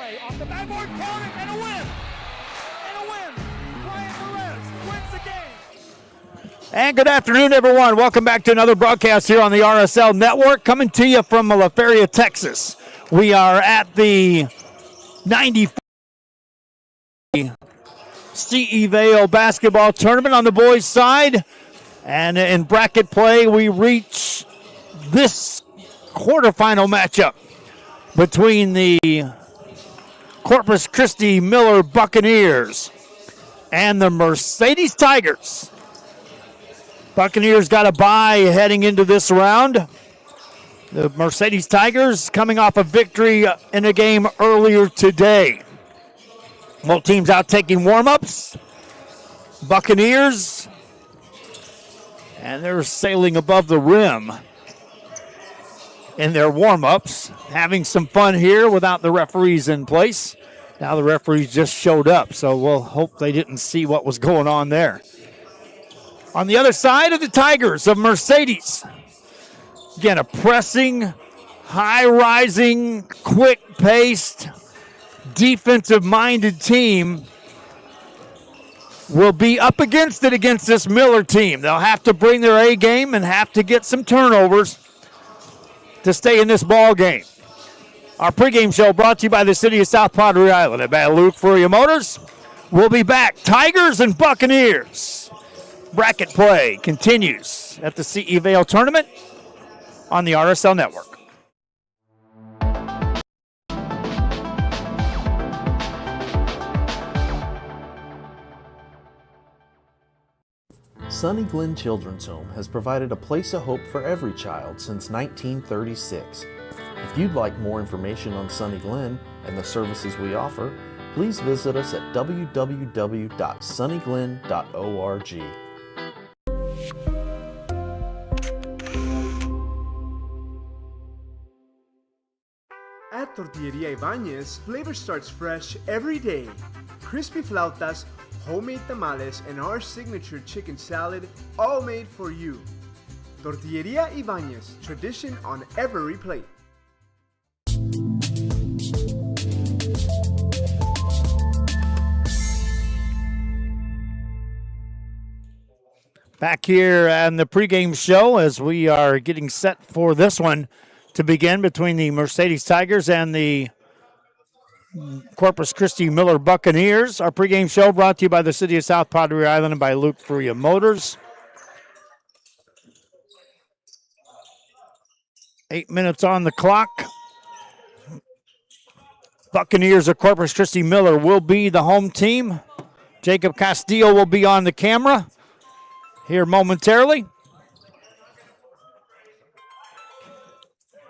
play. Off the backboard, counting, and a win. Brian Perez wins the game. And good afternoon, everyone. Welcome back to another broadcast here on the RSL Network, coming to you from La Feria, Texas. We are at the 94 CE Vail basketball tournament on the boys' side. And in bracket play, we reach this quarterfinal matchup between the Corpus Christi Miller Buccaneers and the Mercedes Tigers. Buccaneers got a bye heading into this round. The Mercedes Tigers coming off a victory in a game earlier today. Both teams out taking warm-ups. Buccaneers, and they're sailing above the rim in their warm-ups, having some fun here without the referees in place. Now the referees just showed up, so we'll hope they didn't see what was going on there. On the other side of the Tigers of Mercedes, again, a pressing, high-rising, quick-paced, defensive-minded team will be up against it against this Miller team. They'll have to bring their A game and have to get some turnovers to stay in this ball game. Our pregame show brought to you by the city of South Padre Island and by Luke Furia Motors. We'll be back. Tigers and Buccaneers. Bracket play continues at the CE Vail tournament on the RSL Network. Sunny Glen Children's Home has provided a place of hope for every child since 1936. If you'd like more information on Sunny Glen and the services we offer, please visit us at www.sunnyglen.org. At Tortilleria Ibanez, flavor starts fresh every day. Crispy flautas, homemade tamales, and our signature chicken salad, all made for you. Tortilleria Ibanez, tradition on every plate. Back here on the pregame show as we are getting set for this one to begin between the Mercedes Tigers and the Corpus Christi Miller Buccaneers. Our pregame show brought to you by the city of South Padre Island and by Luke Furia Motors. 8 minutes on the clock. Buccaneers of Corpus Christi Miller will be the home team. Jacob Castillo will be on the camera here momentarily,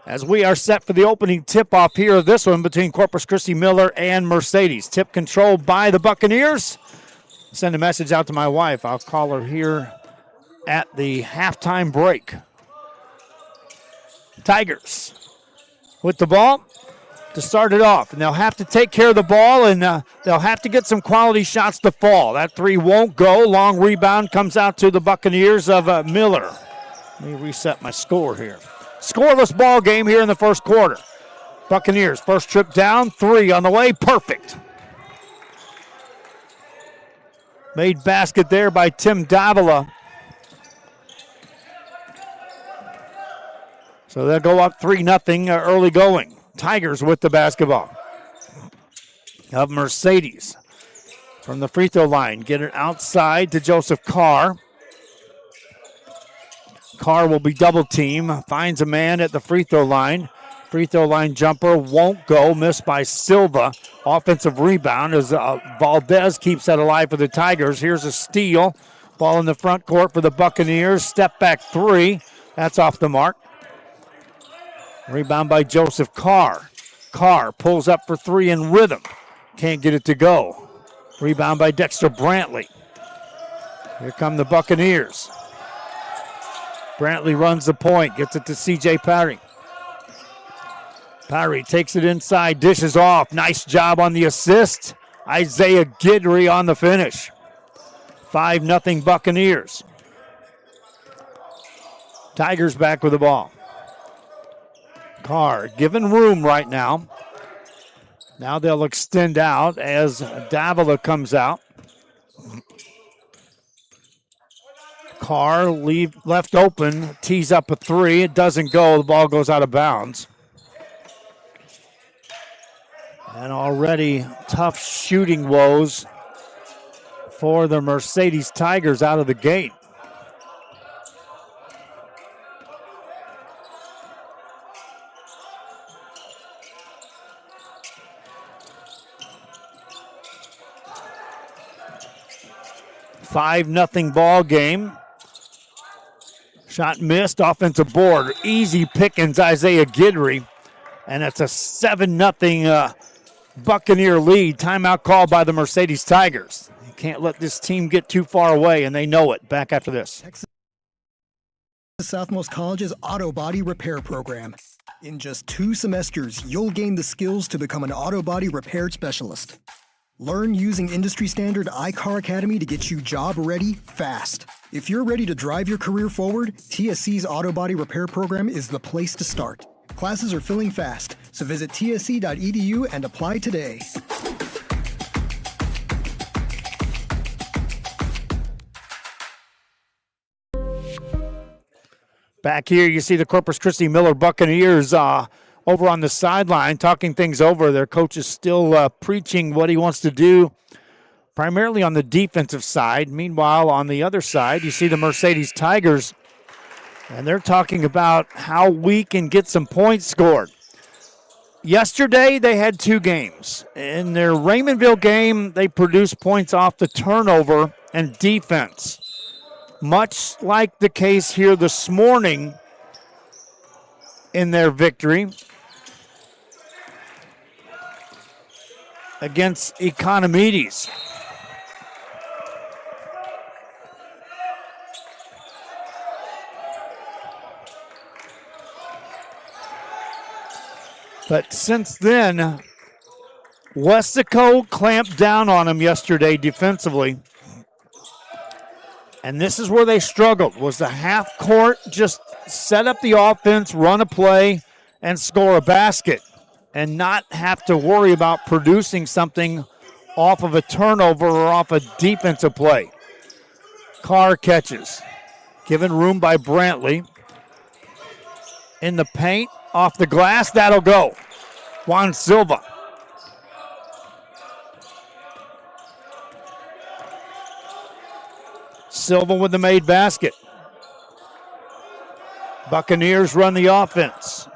as we are set for the opening tip-off here of this one between Corpus Christi Miller and Mercedes. Tip controlled by the Buccaneers. Send a message out to my wife. I'll call her here at the halftime break. Tigers with the ball to start it off. And they'll have to take care of the ball, and they'll have to get some quality shots to fall. That three won't go. Long rebound comes out to the Buccaneers of Miller. Let me reset my score here. Scoreless ball game here in the first quarter. Buccaneers, first trip down, three on the way, perfect. Made basket there by Tim Davila. So they'll go up 3-0 early going. Tigers with the basketball of Mercedes. From the free throw line, get it outside to Joseph Carr. Carr will be double team, finds a man at the free throw line. Free throw line jumper won't go, missed by Silva. Offensive rebound as Valdez keeps that alive for the Tigers. Here's a steal. Ball in the front court for the Buccaneers. Step back three. That's off the mark. Rebound by Joseph Carr. Carr pulls up for three in rhythm. Can't get it to go. Rebound by Dexter Brantley. Here come the Buccaneers. Brantley runs the point, gets it to C.J. Parry. Parry takes it inside, dishes off. Nice job on the assist. Isaiah Guidry on the finish. 5-0 Buccaneers. Tigers back with the ball. Carr given room right now. Now they'll extend out as Davila comes out. Carr left open, tees up a three. It doesn't go. The ball goes out of bounds. And already tough shooting woes for the Mercedes Tigers out of the gate. Five-0 ball game. Shot missed, offensive board. Easy pickings, Isaiah Guidry. And it's a 7-0 Buccaneer lead. Timeout called by the Mercedes Tigers. You can't let this team get too far away, and they know it. Back after this. Texas Southmost College's auto body repair program. In just 2 semesters, you'll gain the skills to become an auto body repair specialist. Learn using industry standard iCar Academy to get you job ready fast. If you're ready to drive your career forward, TSC's auto body repair program is the place to start. Classes are filling fast, so visit tsc.edu and apply today. Back here, you see the Corpus Christi Miller Buccaneers over on the sideline talking things over. Their coach is still preaching what he wants to do, primarily on the defensive side. Meanwhile, on the other side, you see the Mercedes Tigers, and they're talking about how we can get some points scored. Yesterday, they had 2 games. In their Raymondville game, they produced points off the turnover and defense. Much like the case here this morning in their victory against Economides. But since then, Westico clamped down on them yesterday defensively. And this is where they struggled, was the half court, just set up the offense, run a play, and score a basket, and not have to worry about producing something off of a turnover or off a defensive play. Carr catches, given room by Brantley. In the paint, off the glass, that'll go. Juan Silva. Silva with the made basket. Buccaneers run the offense.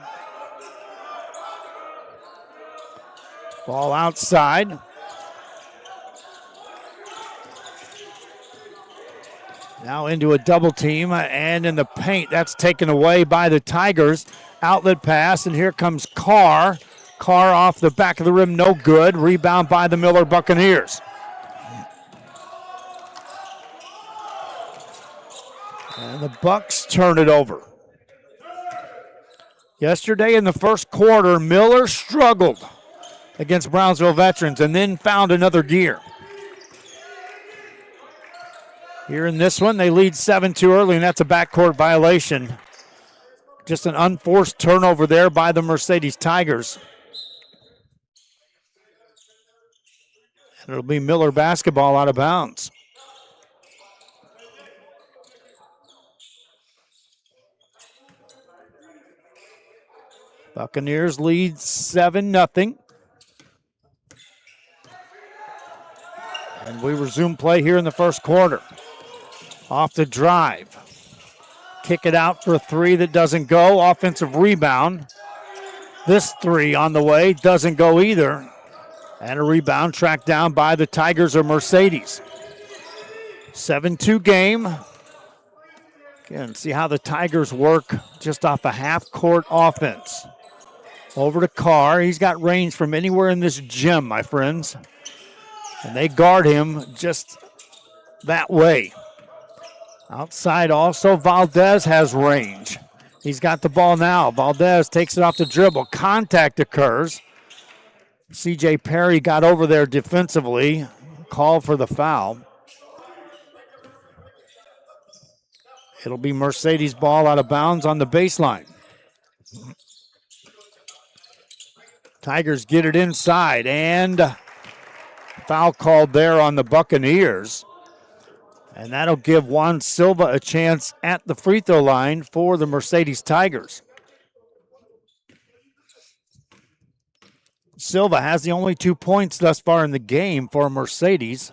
Ball outside. Now into a double team and in the paint. That's taken away by the Tigers. Outlet pass, and here comes Carr. Carr off the back of the rim, no good. Rebound by the Miller Buccaneers. And the Bucks turn it over. Yesterday in the first quarter, Miller struggled against Brownsville Veterans and then found another gear. Here in this one, they lead 7-2 early, and that's a backcourt violation. Just an unforced turnover there by the Mercedes Tigers. And it'll be Miller basketball out of bounds. Buccaneers lead 7-0. And we resume play here in the first quarter. Off the drive. Kick it out for a three that doesn't go. Offensive rebound. This three on the way doesn't go either. And a rebound tracked down by the Tigers or Mercedes. 7-2 game. Again, see how the Tigers work just off a half-court offense. Over to Carr. He's got range from anywhere in this gym, my friends. And they guard him just that way. Outside also, Valdez has range. He's got the ball now. Valdez takes it off the dribble. Contact occurs. C.J. Perry got over there defensively. Called for the foul. It'll be Mercedes ball out of bounds on the baseline. Tigers get it inside, and foul called there on the Buccaneers. And that'll give Juan Silva a chance at the free throw line for the Mercedes Tigers. Silva has the only 2 points thus far in the game for Mercedes.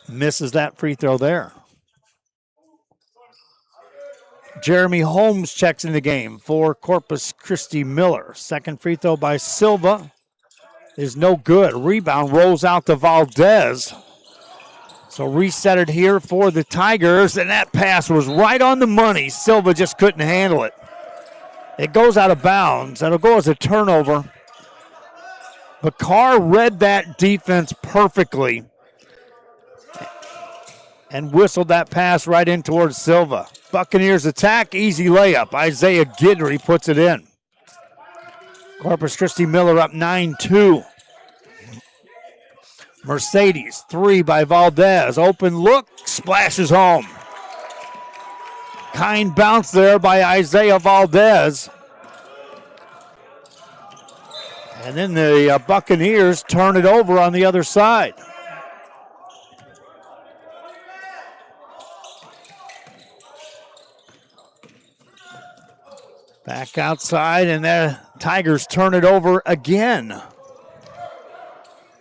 Misses that free throw there. Jeremy Holmes checks in the game for Corpus Christi Miller. Second free throw by Silva is no good. Rebound rolls out to Valdez. So reset it here for the Tigers, and that pass was right on the money. Silva just couldn't handle it. It goes out of bounds. That'll go as a turnover. Bakar read that defense perfectly and whistled that pass right in towards Silva. Buccaneers attack, easy layup. Isaiah Guidry puts it in. Corpus Christi Miller up 9-2. Mercedes, 3 by Valdez. Open look, splashes home. Kind bounce there by Isaiah Valdez. And then the Buccaneers turn it over on the other side. Back outside, and the Tigers turn it over again.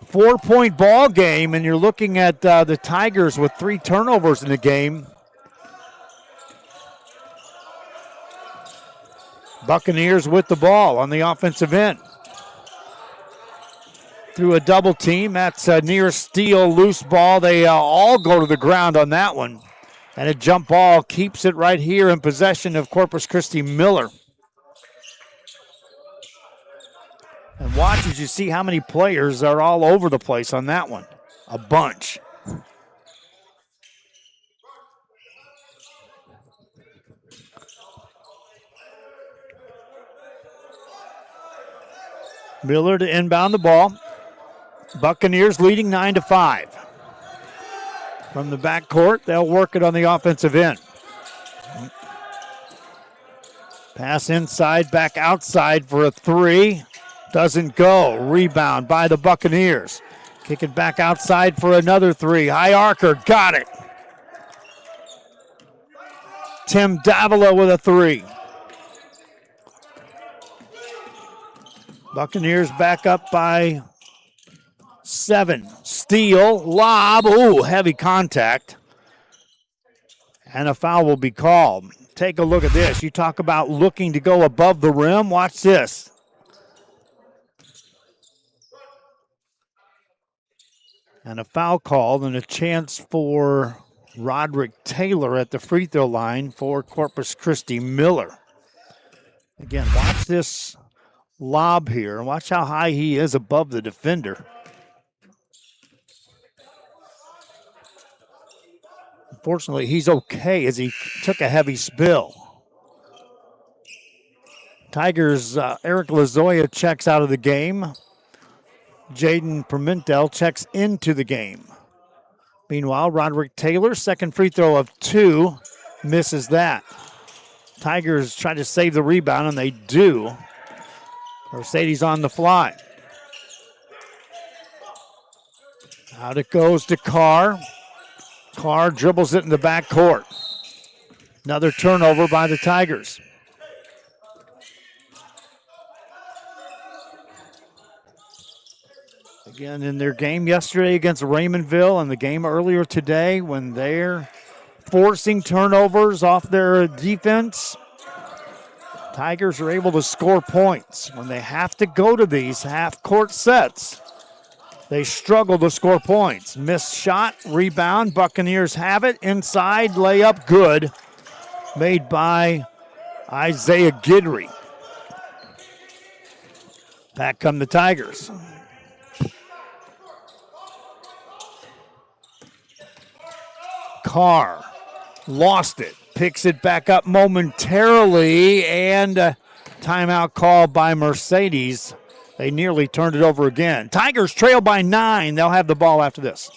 4-point ball game, and you're looking at the Tigers with 3 turnovers in the game. Buccaneers with the ball on the offensive end. Through a double team, that's a near steal, loose ball. They all go to the ground on that one. And a jump ball keeps it right here in possession of Corpus Christi Miller. And watch as you see how many players are all over the place on that one. A bunch. Miller to inbound the ball. Buccaneers leading 9-5. From the backcourt, they'll work it on the offensive end. Pass inside, back outside for a 3. Doesn't go. Rebound by the Buccaneers. Kick it back outside for another 3. High arcer, got it. Tim Davila with a 3. Buccaneers back up by 7. Steal, lob, ooh, heavy contact. And a foul will be called. Take a look at this. You talk about looking to go above the rim. Watch this. And a foul called and a chance for Roderick Taylor at the free throw line for Corpus Christi Miller. Again, watch this lob here. Watch how high he is above the defender. Unfortunately, he's okay as he took a heavy spill. Tigers, Eric Lazoya checks out of the game. Jaden Pimentel checks into the game. Meanwhile, Roderick Taylor, second free throw of 2, misses that. Tigers try to save the rebound, and they do. Mercedes on the fly. Out it goes to Carr. Carr dribbles it in the backcourt. Another turnover by the Tigers. Again, in their game yesterday against Raymondville and the game earlier today, when they're forcing turnovers off their defense, Tigers are able to score points. When they have to go to these half-court sets, they struggle to score points. Missed shot, rebound, Buccaneers have it. Inside, layup, good. Made by Isaiah Guidry. Back come the Tigers. Carr lost it, picks it back up momentarily, and timeout call by Mercedes. They nearly turned it over again. Tigers trail by 9. They'll have the ball after this.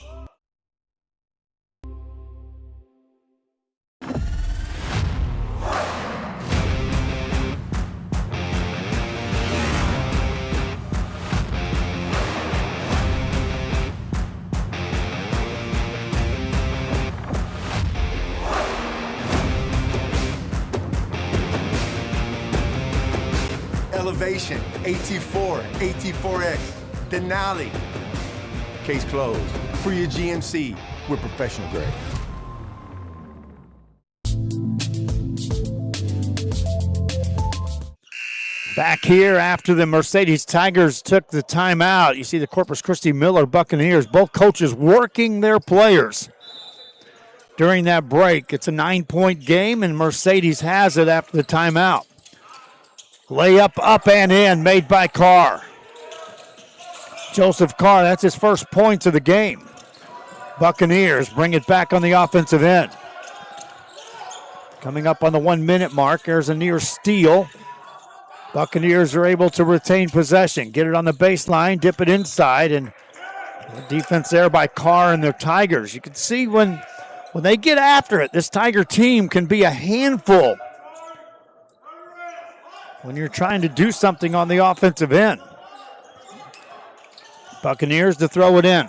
Elevation, AT4, AT4X, Denali. Case closed. For your GMC, we're professional grade. Back here after the Mercedes Tigers took the timeout, you see the Corpus Christi Miller Buccaneers, both coaches working their players during that break. It's a 9-point game, and Mercedes has it after the timeout. Layup up and in made by Carr. Joseph Carr, that's his first points of the game. Buccaneers bring it back on the offensive end. Coming up on the 1-minute mark, there's a near steal. Buccaneers are able to retain possession, get it on the baseline, dip it inside, and the defense there by Carr and the Tigers. You can see when they get after it, this Tiger team can be a handful when you're trying to do something on the offensive end. Buccaneers to throw it in.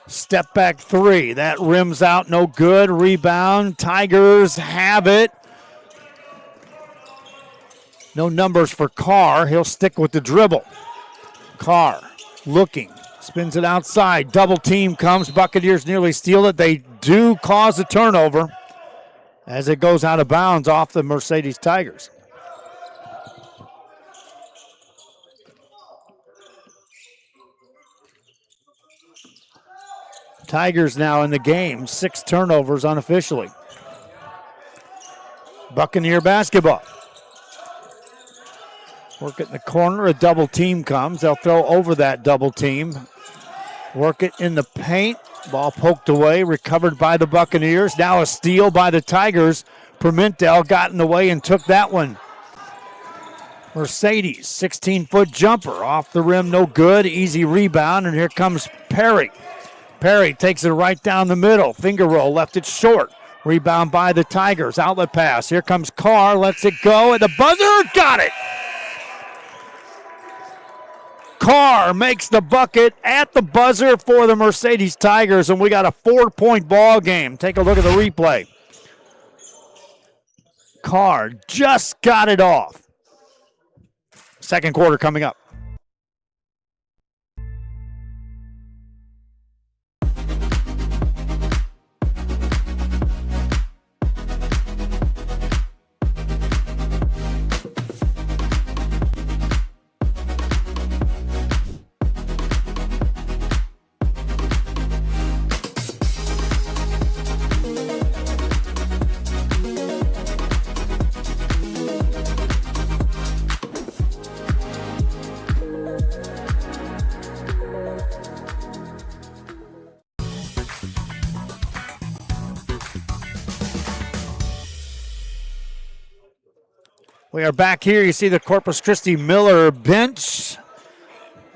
Step back three. That rims out, no good. Rebound. Tigers have it. No numbers for Carr. He'll stick with the dribble. Carr looking. Spins it outside. Double team comes. Buccaneers nearly steal it. They do cause a turnover as it goes out of bounds off the Mercedes Tigers. Tigers now in the game. 6 turnovers unofficially. Buccaneer basketball. Work it in the corner. A double team comes. They'll throw over that double team. Work it in the paint. Ball poked away. Recovered by the Buccaneers. Now a steal by the Tigers. Pimentel got in the way and took that one. Mercedes, 16-foot jumper. Off the rim, no good. Easy rebound, and here comes Perry. Perry takes it right down the middle. Finger roll, left it short. Rebound by the Tigers. Outlet pass. Here comes Carr. Lets it go. At the buzzer. Got it. Carr makes the bucket at the buzzer for the Mercedes Tigers, and we got a 4-point ball game. Take a look at the replay. Carr just got it off. Second quarter coming up. We are back here. You see the Corpus Christi Miller bench.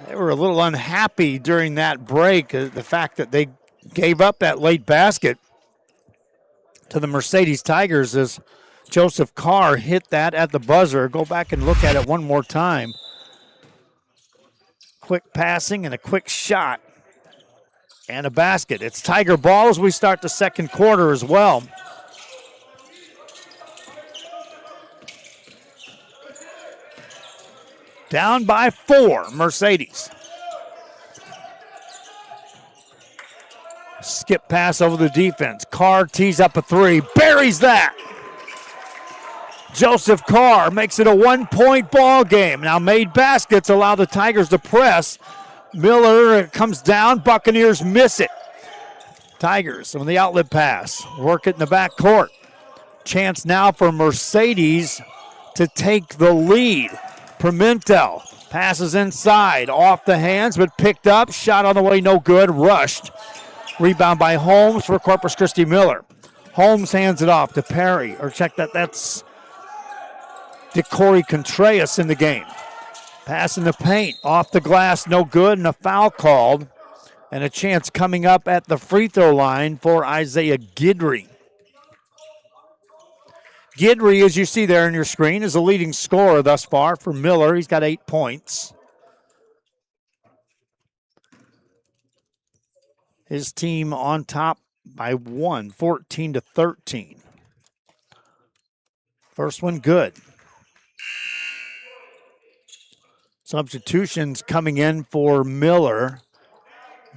They were a little unhappy during that break. The fact that they gave up that late basket to the Mercedes Tigers as Joseph Carr hit that at the buzzer. Go back and look at it one more time. Quick passing and a quick shot and a basket. It's Tiger ball as we start the second quarter as well. Down by 4, Mercedes. Skip pass over the defense. Carr tees up a 3, buries that. Joseph Carr makes it a 1-point ball game. Now made baskets allow the Tigers to press. Miller comes down. Buccaneers miss it. Tigers on the outlet pass. Work it in the back court. Chance now for Mercedes to take the lead. Pimentel passes inside, off the hands, but picked up. Shot on the way, no good. Rushed. Rebound by Holmes for Corpus Christi Miller. Holmes hands it off to Perry. Or check that, that's DeCorey Contreras in the game. Pass in the paint, off the glass, no good, and a foul called. And a chance coming up at the free throw line for Isaiah Guidry. Guidry, as you see there on your screen, is the leading scorer thus far for Miller. He's got 8 points. His team on top by 1, 14-13. First one good. Substitutions coming in for Miller.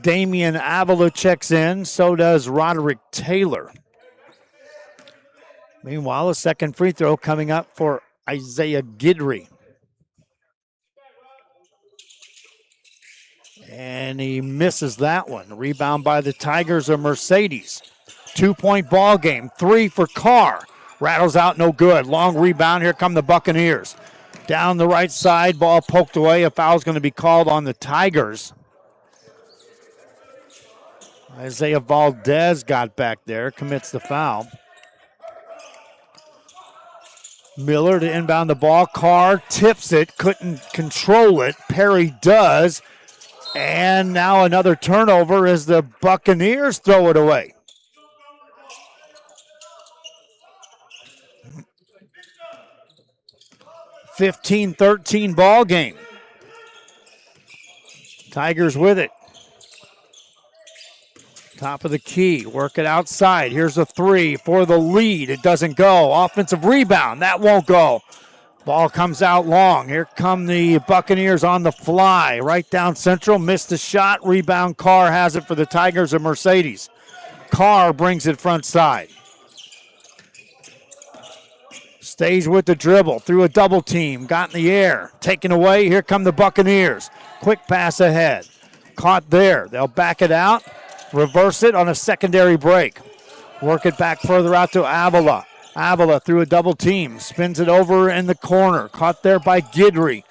Damian Avila checks in. So does Roderick Taylor. Meanwhile, a second free throw coming up for Isaiah Guidry. And he misses that one. Rebound by the Tigers of Mercedes. 2-point ball game. 3 for Carr. Rattles out, no good. Long rebound. Here come the Buccaneers. Down the right side, ball poked away. A foul's going to be called on the Tigers. Isaiah Valdez got back there, commits the foul. Miller to inbound the ball. Carr tips it, couldn't control it. Perry does. And now another turnover as the Buccaneers throw it away. (15-13) ball game. Tigers with it. Top of the key, work it outside. Here's a 3 for the lead. It doesn't go. Offensive rebound, that won't go. Ball comes out long. Here come the Buccaneers on the fly. Right down central, missed the shot. Rebound, Carr has it for the Tigers of Mercedes. Carr brings it front side. Stays with the dribble, through a double team, got in the air, taken away. Here come the Buccaneers. Quick pass ahead. Caught there. They'll back it out, reverse it on a secondary break. Work it back further out to Avila. Avila through a double team, spins it over in the corner. Caught there by Guidry.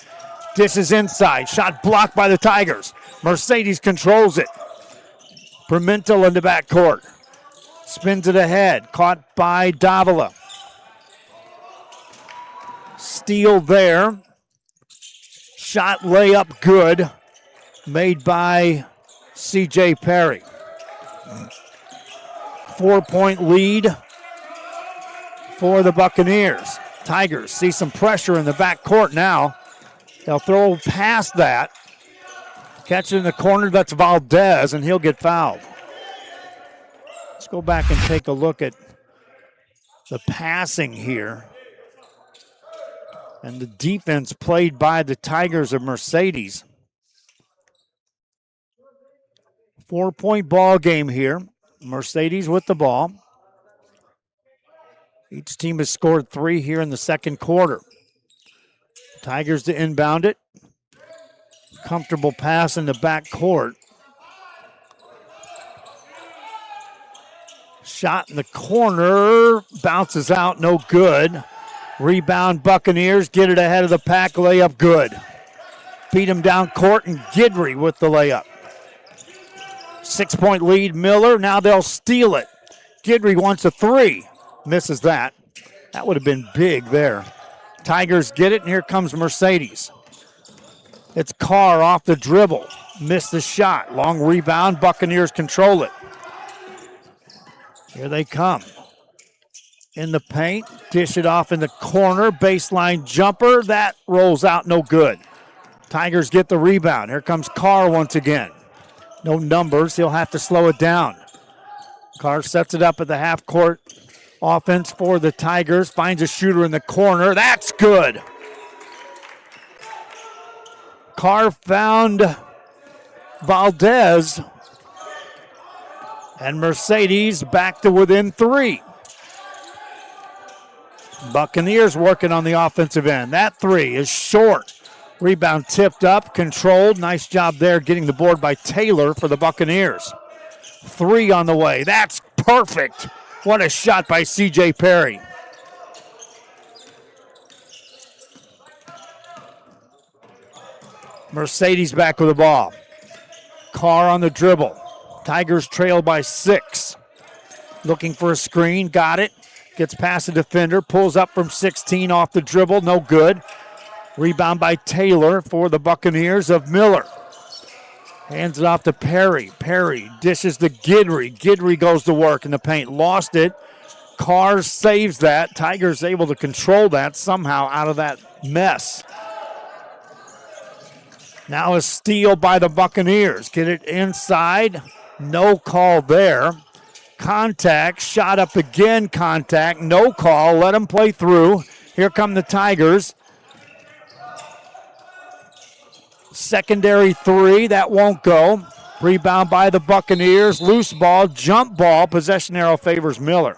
Dishes inside, shot blocked by the Tigers. Mercedes controls it. Pimentel in the backcourt. Spins it ahead, caught by Davila. Steal there. Shot layup good. Made by C.J. Perry. 4-point lead for the Buccaneers. Tigers see some pressure in the backcourt now. They'll throw past that. Catch it in the corner, that's Valdez, and he'll get fouled. Let's go back and take a look at the passing here. And the defense played by the Tigers of Mercedes. 4-point ball game here. Mercedes with the ball. Each team has scored 3 here in the second quarter. Tigers to inbound it. Comfortable pass in the backcourt. Shot in the corner. Bounces out, no good. Rebound Buccaneers, get it ahead of the pack, layup good. Beat him down court, and Guidry with the layup. 6-point lead, Miller, now they'll steal it. Guidry wants a 3, misses that. That would have been big there. Tigers get it, and here comes Mercedes. It's Carr off the dribble, missed the shot. Long rebound, Buccaneers control it. Here they come. In the paint, dish it off in the corner, baseline jumper, that rolls out, no good. Tigers get the rebound. Here comes Carr once again. No numbers, he'll have to slow it down. Carr sets it up at the half court. Offense for the Tigers, finds a shooter in the corner, that's good. Carr found Valdez, and Mercedes back to within 3. Buccaneers working on the offensive end. That 3 is short. Rebound tipped up, controlled. Nice job there getting the board by Taylor for the Buccaneers. 3 on the way. That's perfect. What a shot by C.J. Perry. Mercedes back with the ball. Carr on the dribble. Tigers trail by 6. Looking for a screen, got it. Gets past the defender, pulls up from 16 off the dribble, no good. Rebound by Taylor for the Buccaneers of Miller. Hands it off to Perry. Perry dishes to Guidry. Guidry goes to work in the paint, lost it. Carr saves that. Tigers able to control that somehow out of that mess. Now a steal by the Buccaneers. Get it inside, no call there. Contact, shot up again, contact, no call, let them play through. Here come the Tigers. Secondary three, that won't go. Rebound by the Buccaneers. Loose ball, jump ball. Possession arrow favors Miller.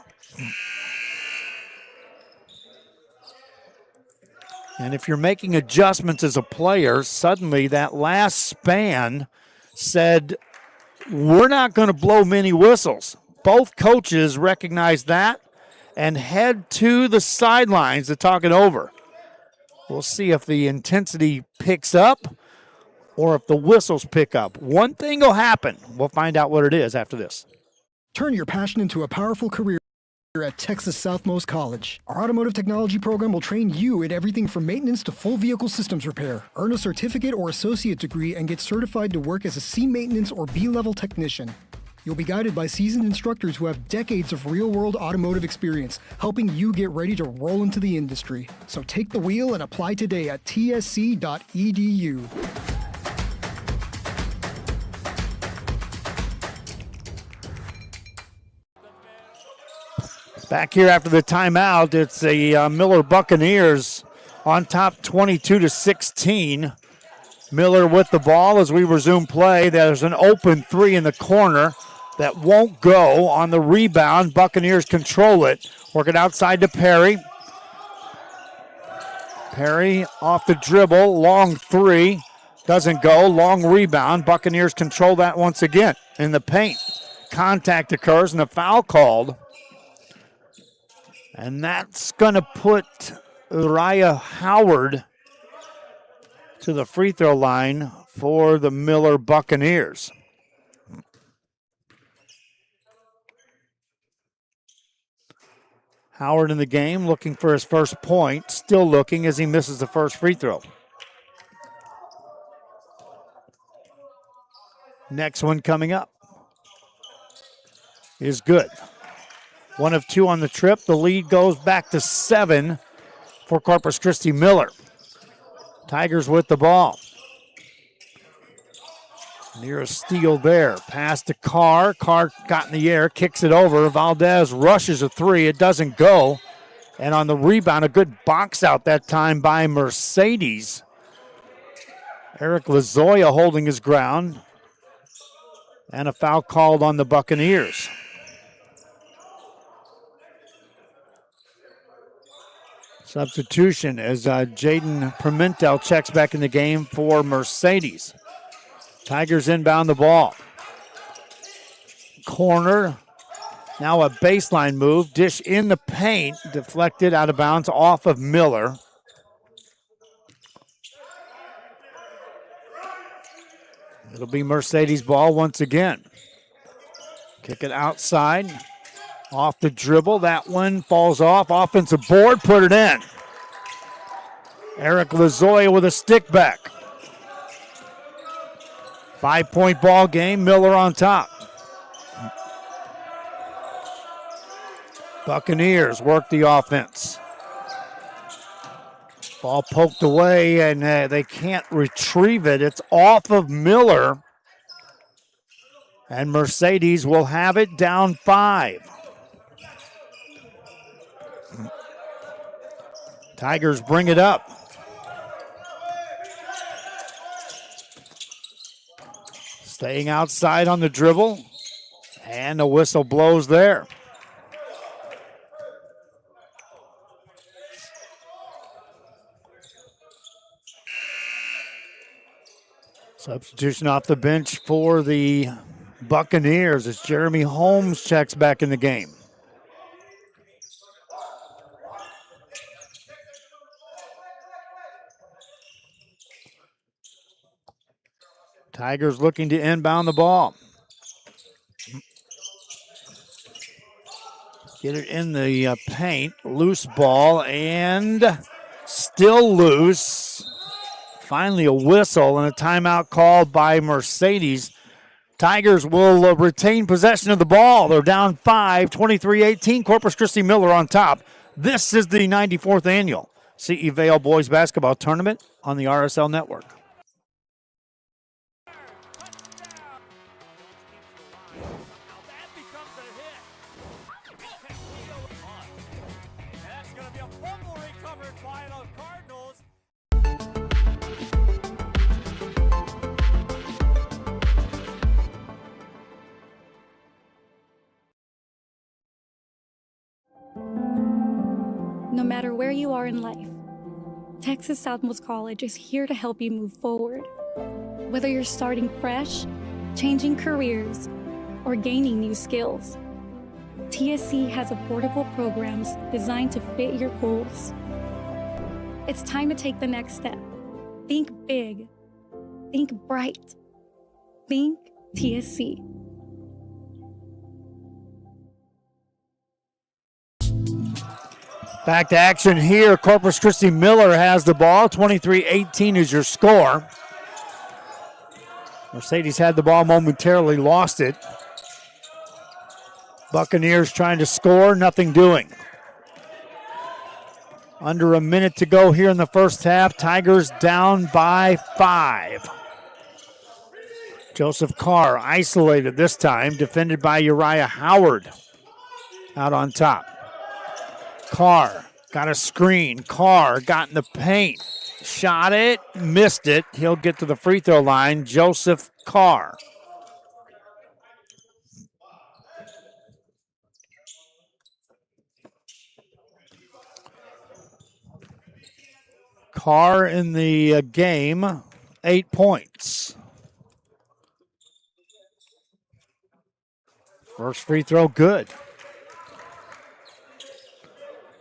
And if you're making adjustments as a player, suddenly that last span said, we're not going to blow many whistles. Both coaches recognize that and head to the sidelines to talk it over. We'll see if the intensity picks up or if the whistles pick up. One thing will happen. We'll find out what it is after this. Turn your passion into a powerful career at Texas Southmost College. Our automotive technology program will train you in everything from maintenance to full vehicle systems repair. Earn a certificate or associate degree and get certified to work as a C maintenance or B-level technician. You'll be guided by seasoned instructors who have decades of real-world automotive experience, helping you get ready to roll into the industry. So take the wheel and apply today at tsc.edu. Back here after the timeout, it's the Miller Buccaneers on top 22-16. Miller with the ball as we resume play. There's an open three in the corner that won't go on the rebound. Buccaneers control it. Work it outside to Perry. Perry off the dribble. Long three. Doesn't go. Long rebound. Buccaneers control that once again in the paint. Contact occurs and a foul called. And that's going to put Uriah Howard to the free throw line for the Miller Buccaneers. Howard in the game looking for his first point. Still looking as he misses the first free throw. Next one coming up is good. 1 of 2 on the trip. The lead goes back to 7 for Corpus Christi Miller. Tigers with the ball. Near a steal there. Pass to Carr. Carr got in the air, kicks it over. Valdez rushes a three. It doesn't go. And on the rebound, a good box out that time by Mercedes. Eric Lazoya holding his ground. And a foul called on the Buccaneers. Substitution as Jaden Pimentel checks back in the game for Mercedes. Tigers inbound the ball. Corner. Now a baseline move. Dish in the paint. Deflected out of bounds off of Miller. It'll be Mercedes' ball once again. Kick it outside. Off the dribble. That one falls off. Offensive board. Put it in. Eric Lazoya with a stick back. 5-point ball game. Miller on top. Buccaneers work the offense. Ball poked away and they can't retrieve it. It's off of Miller. And Mercedes will have it down 5. Tigers bring it up. Staying outside on the dribble. And the whistle blows there. Substitution off the bench for the Buccaneers as Jeremy Holmes checks back in the game. Tigers looking to inbound the ball. Get it in the paint. Loose ball and still loose. Finally a whistle and a timeout called by Mercedes. Tigers will retain possession of the ball. They're down 5, 23-18. Corpus Christi Miller on top. This is the 94th annual CE Vail Boys Basketball Tournament on the RSL Network. no matter where you are in life, Texas Southmost College is here to help you move forward. Whether you're starting fresh, changing careers, or gaining new skills, TSC has affordable programs designed to fit your goals. It's time to take the next step. Think big. Think bright. Think TSC. Back to action here. Corpus Christi Miller has the ball. 23-18 is your score. Mercedes had the ball momentarily, lost it. Buccaneers trying to score, nothing doing. Under a minute to go here in the first half. Tigers down by 5. Joseph Carr isolated this time, defended by Uriah Howard out on top. Carr got a screen. Carr got in the paint. Shot it, missed it. He'll get to the free throw line. Joseph Carr. Carr in the game, 8 points. First free throw, good.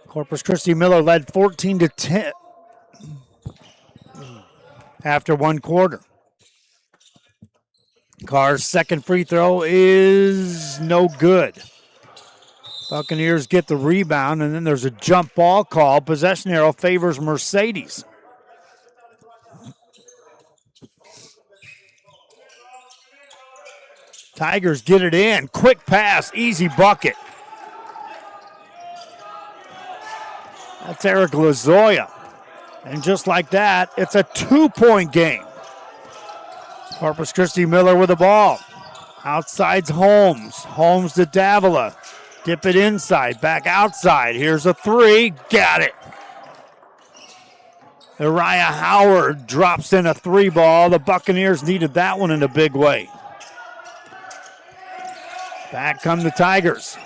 Corpus Christi Miller led 14-10 after one quarter. Carr's second free throw is no good. Buccaneers get the rebound, and then there's a jump ball call. Possession arrow favors Mercedes. Tigers get it in. Quick pass, easy bucket. That's Eric Lazoya. And just like that, it's a 2-point game. Corpus Christi Miller with the ball. Outside's Holmes. Holmes to Davila. Dip it inside, back outside. Here's a three. Got it. Uriah Howard drops in a three ball. The Buccaneers needed that one in a big way. Back come the Tigers.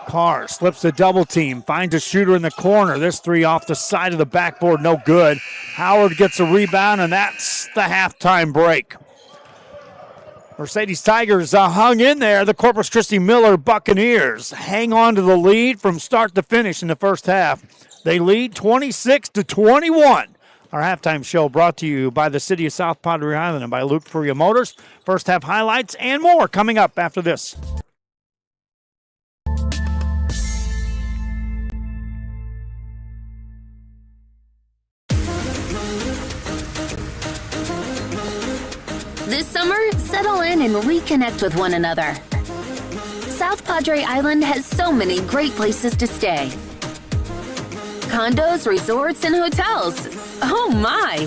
Carr slips a double team, finds a shooter in the corner. This three off the side of the backboard, no good. Howard gets a rebound, and that's the halftime break. Mercedes Tigers hung in there. The Corpus Christi Miller Buccaneers hang on to the lead from start to finish in the first half. They lead 26-21. Our halftime show brought to you by the City of South Padre Island and by Luke Furia Motors. First half highlights and more coming up after this. This summer, settle in and reconnect with one another. South Padre Island has so many great places to stay. Condos, resorts, and hotels. Oh my!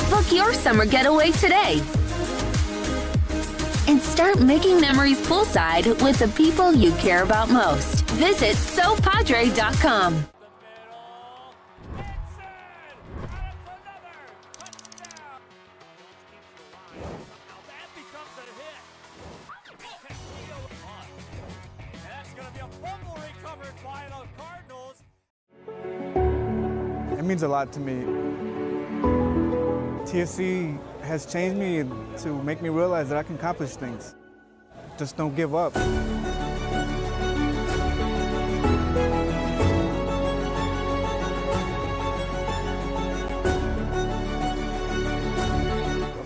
Book your summer getaway today. And start making memories poolside with the people you care about most. Visit SoPadre.com. It means a lot to me. TSC has changed me to make me realize that I can accomplish things. Just don't give up. I've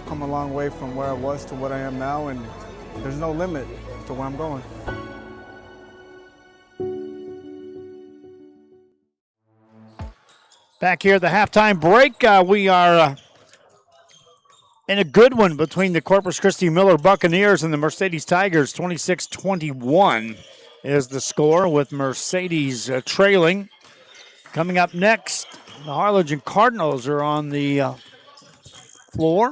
come a long way from where I was to what I am now, and there's no limit to where I'm going. Back here at the halftime break, we are in a good one between the Corpus Christi Miller Buccaneers and the Mercedes Tigers. 26-21 is the score, with Mercedes trailing. Coming up next, the Harlingen Cardinals are on the floor.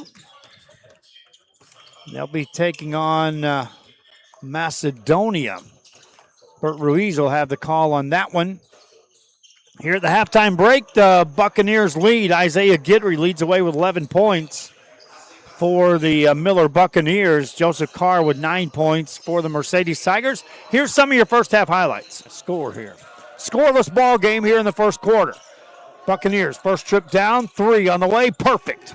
They'll be taking on Macedonia. Bert Ruiz will have the call on that one. Here at the halftime break, the Buccaneers lead. Isaiah Guidry leads away with 11 points. for the Miller Buccaneers. Joseph Carr with 9 points for the Mercedes Tigers. Here's some of your first half highlights. Score here. Scoreless ball game here in the first quarter. Buccaneers first trip down, 3 on the way, perfect.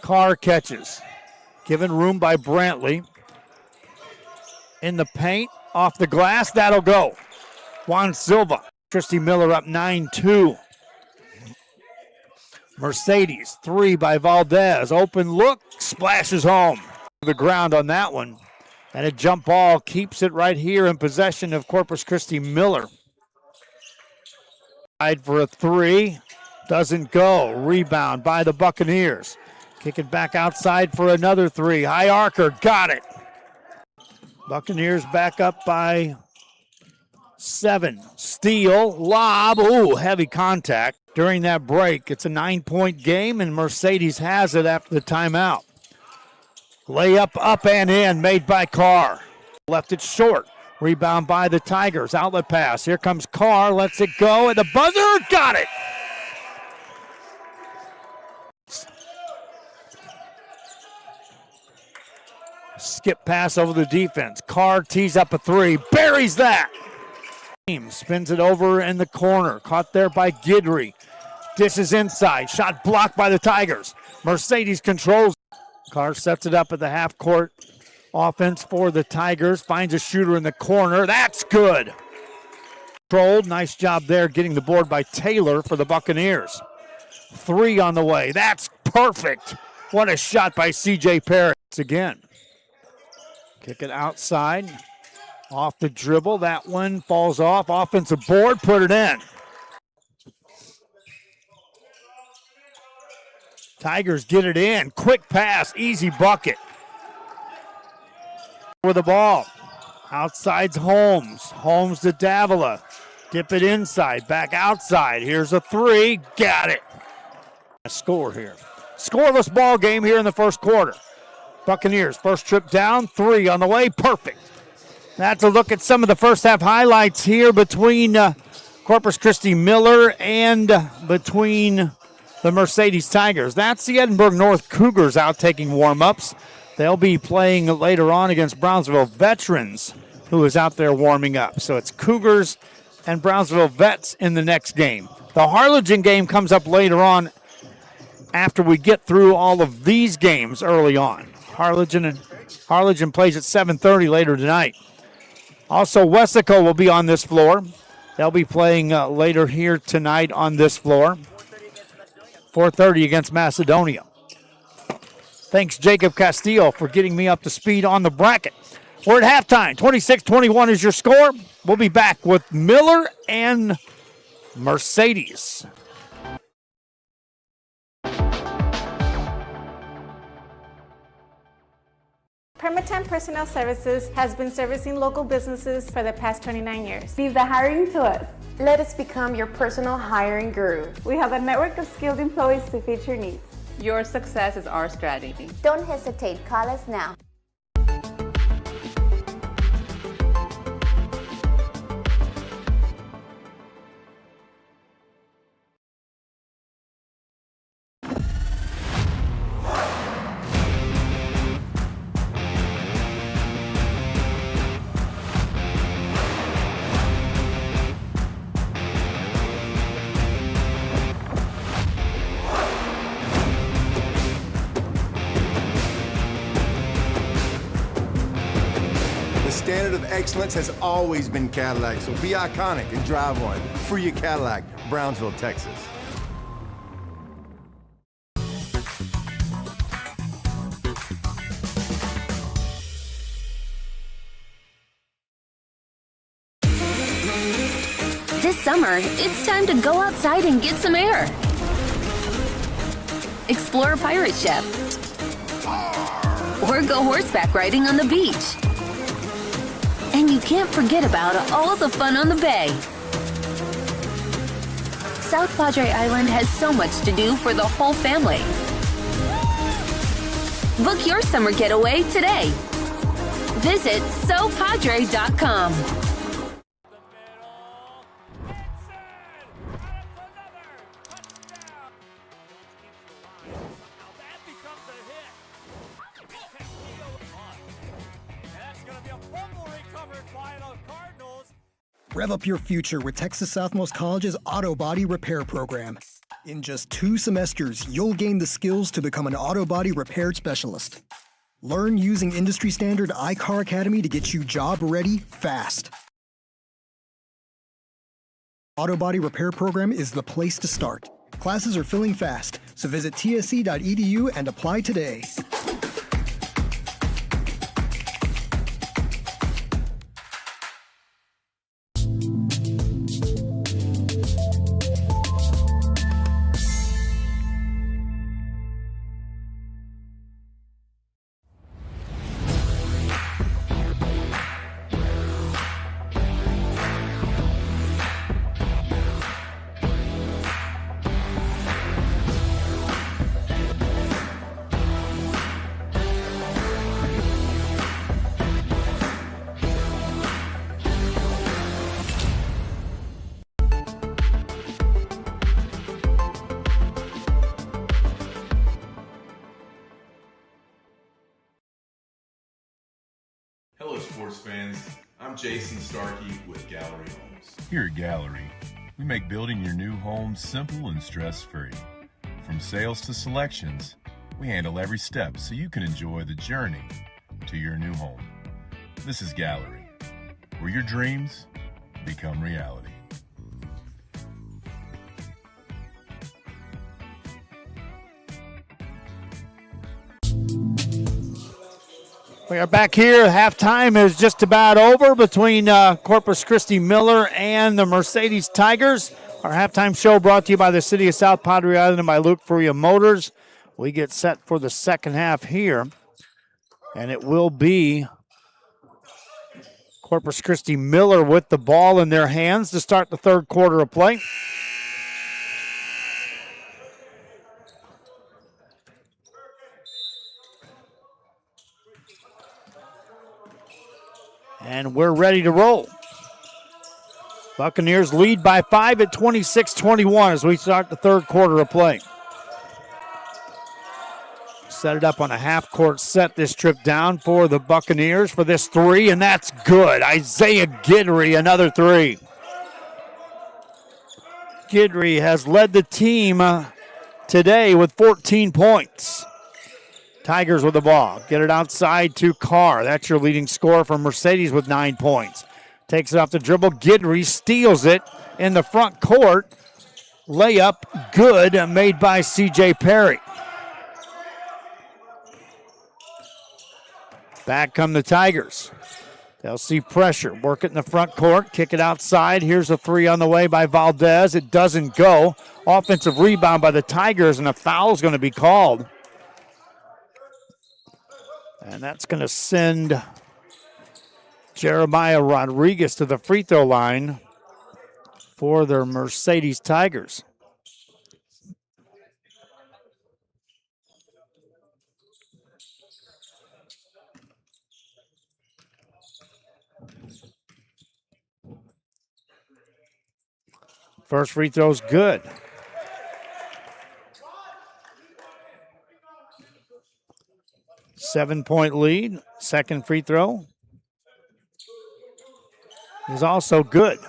Carr catches. Given room by Brantley. In the paint, off the glass, that'll go. Juan Silva. Christi Miller up 9-2. Mercedes, 3 by Valdez. Open look, splashes home. The ground on that one. And a jump ball keeps it right here in possession of Corpus Christi Miller. Tied for a 3. Doesn't go. Rebound by the Buccaneers. Kick it back outside for another 3. High arcer, got it. Buccaneers back up by 7. Steal, lob, ooh, heavy contact. During that break, it's a 9-point game, and Mercedes has it after the timeout. Layup up and in, made by Carr. Left it short. Rebound by the Tigers. Outlet pass. Here comes Carr, lets it go, and the buzzer, got it. Skip pass over the defense. Carr tees up a 3, buries that. Spins it over in the corner. Caught there by Guidry. Dishes inside. Shot blocked by the Tigers. Mercedes controls. Carr sets it up at the half court. Offense for the Tigers. Finds a shooter in the corner. That's good. Controlled. Nice job there getting the board by Taylor for the Buccaneers. 3 on the way. That's perfect. What a shot by C.J. Perry. Again. Kick it outside. Off the dribble, that one falls off. Offensive board, put it in. Tigers get it in. Quick pass, easy bucket. With the ball. Outside's Holmes. Holmes to Davila. Dip it inside, back outside. Here's a 3, got it. A score here. Scoreless ball game here in the first quarter. Buccaneers first trip down, 3 on the way, perfect. That's a look at some of the first half highlights here between Corpus Christi Miller and between the Mercedes Tigers. That's the Edinburgh North Cougars out taking warm-ups. They'll be playing later on against Brownsville Veterans, who is out there warming up. So it's Cougars and Brownsville Vets in the next game. The Harlingen game comes up later on after we get through all of these games early on. Harlingen plays at 7:30 later tonight. Also, Wessico will be on this floor. They'll be playing later here tonight on this floor. 4:30 against Macedonia. Thanks, Jacob Castillo, for getting me up to speed on the bracket. We're at halftime. 26-21 is your score. We'll be back with Miller and Mercedes. Permatemp Personnel Services has been servicing local businesses for the past 29 years. Leave the hiring to us. Let us become your personal hiring guru. We have a network of skilled employees to fit your needs. Your success is our strategy. Don't hesitate, call us now. The standard of excellence has always been Cadillac, so be iconic and drive one. Free your Cadillac, Brownsville, Texas. This summer, it's time to go outside and get some air. Explore a pirate ship. Or go horseback riding on the beach. And you can't forget about all the fun on the bay. South Padre Island has so much to do for the whole family. Book your summer getaway today. Visit SoPadre.com. Now that becomes a hit. Rev up your future with Texas Southmost College's Auto Body Repair program. In just 2 semesters, you'll gain the skills to become an auto body repair specialist. Learn using industry standard iCar Academy to get you job ready fast. Auto Body Repair program is the place to start. Classes are filling fast, so visit tsc.edu and apply today. Hello sports fans, I'm Jason Starkey with Gallery Homes. Here at Gallery, we make building your new home simple and stress-free. From sales to selections, we handle every step so you can enjoy the journey to your new home. This is Gallery, where your dreams become reality. We are back here. Halftime is just about over between Corpus Christi Miller and the Mercedes Tigers. Our halftime show brought to you by the City of South Padre Island and by Luke Furia Motors. We get set for the second half here, and it will be Corpus Christi Miller with the ball in their hands to start the third quarter of play. And we're ready to roll. Buccaneers lead by 5 at 26-21 as we start the third quarter of play. Set it up on a half-court set this trip down for the Buccaneers for this three, and that's good. Isaiah Guidry, another three. Guidry has led the team today with 14 points. Tigers with the ball. Get it outside to Carr. That's your leading scorer for Mercedes with 9 points. Takes it off the dribble. Guidry steals it in the front court. Layup good, made by C.J. Perry. Back come the Tigers. They'll see pressure. Work it in the front court. Kick it outside. Here's a three on the way by Valdez. It doesn't go. Offensive rebound by the Tigers, and a foul's going to be called. And that's going to send Jeremiah Rodriguez to the free throw line for the Mercedes Tigers. First free throw's good. Seven-point lead. Second free throw is also good.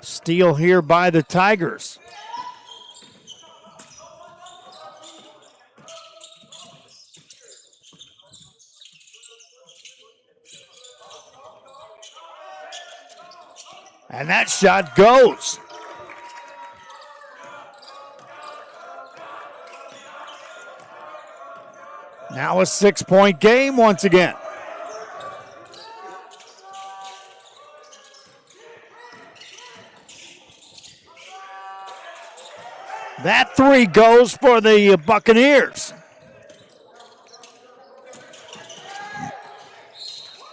Steal here by the Tigers. And that shot goes. Now a 6-point game once again. That three goes for the Buccaneers.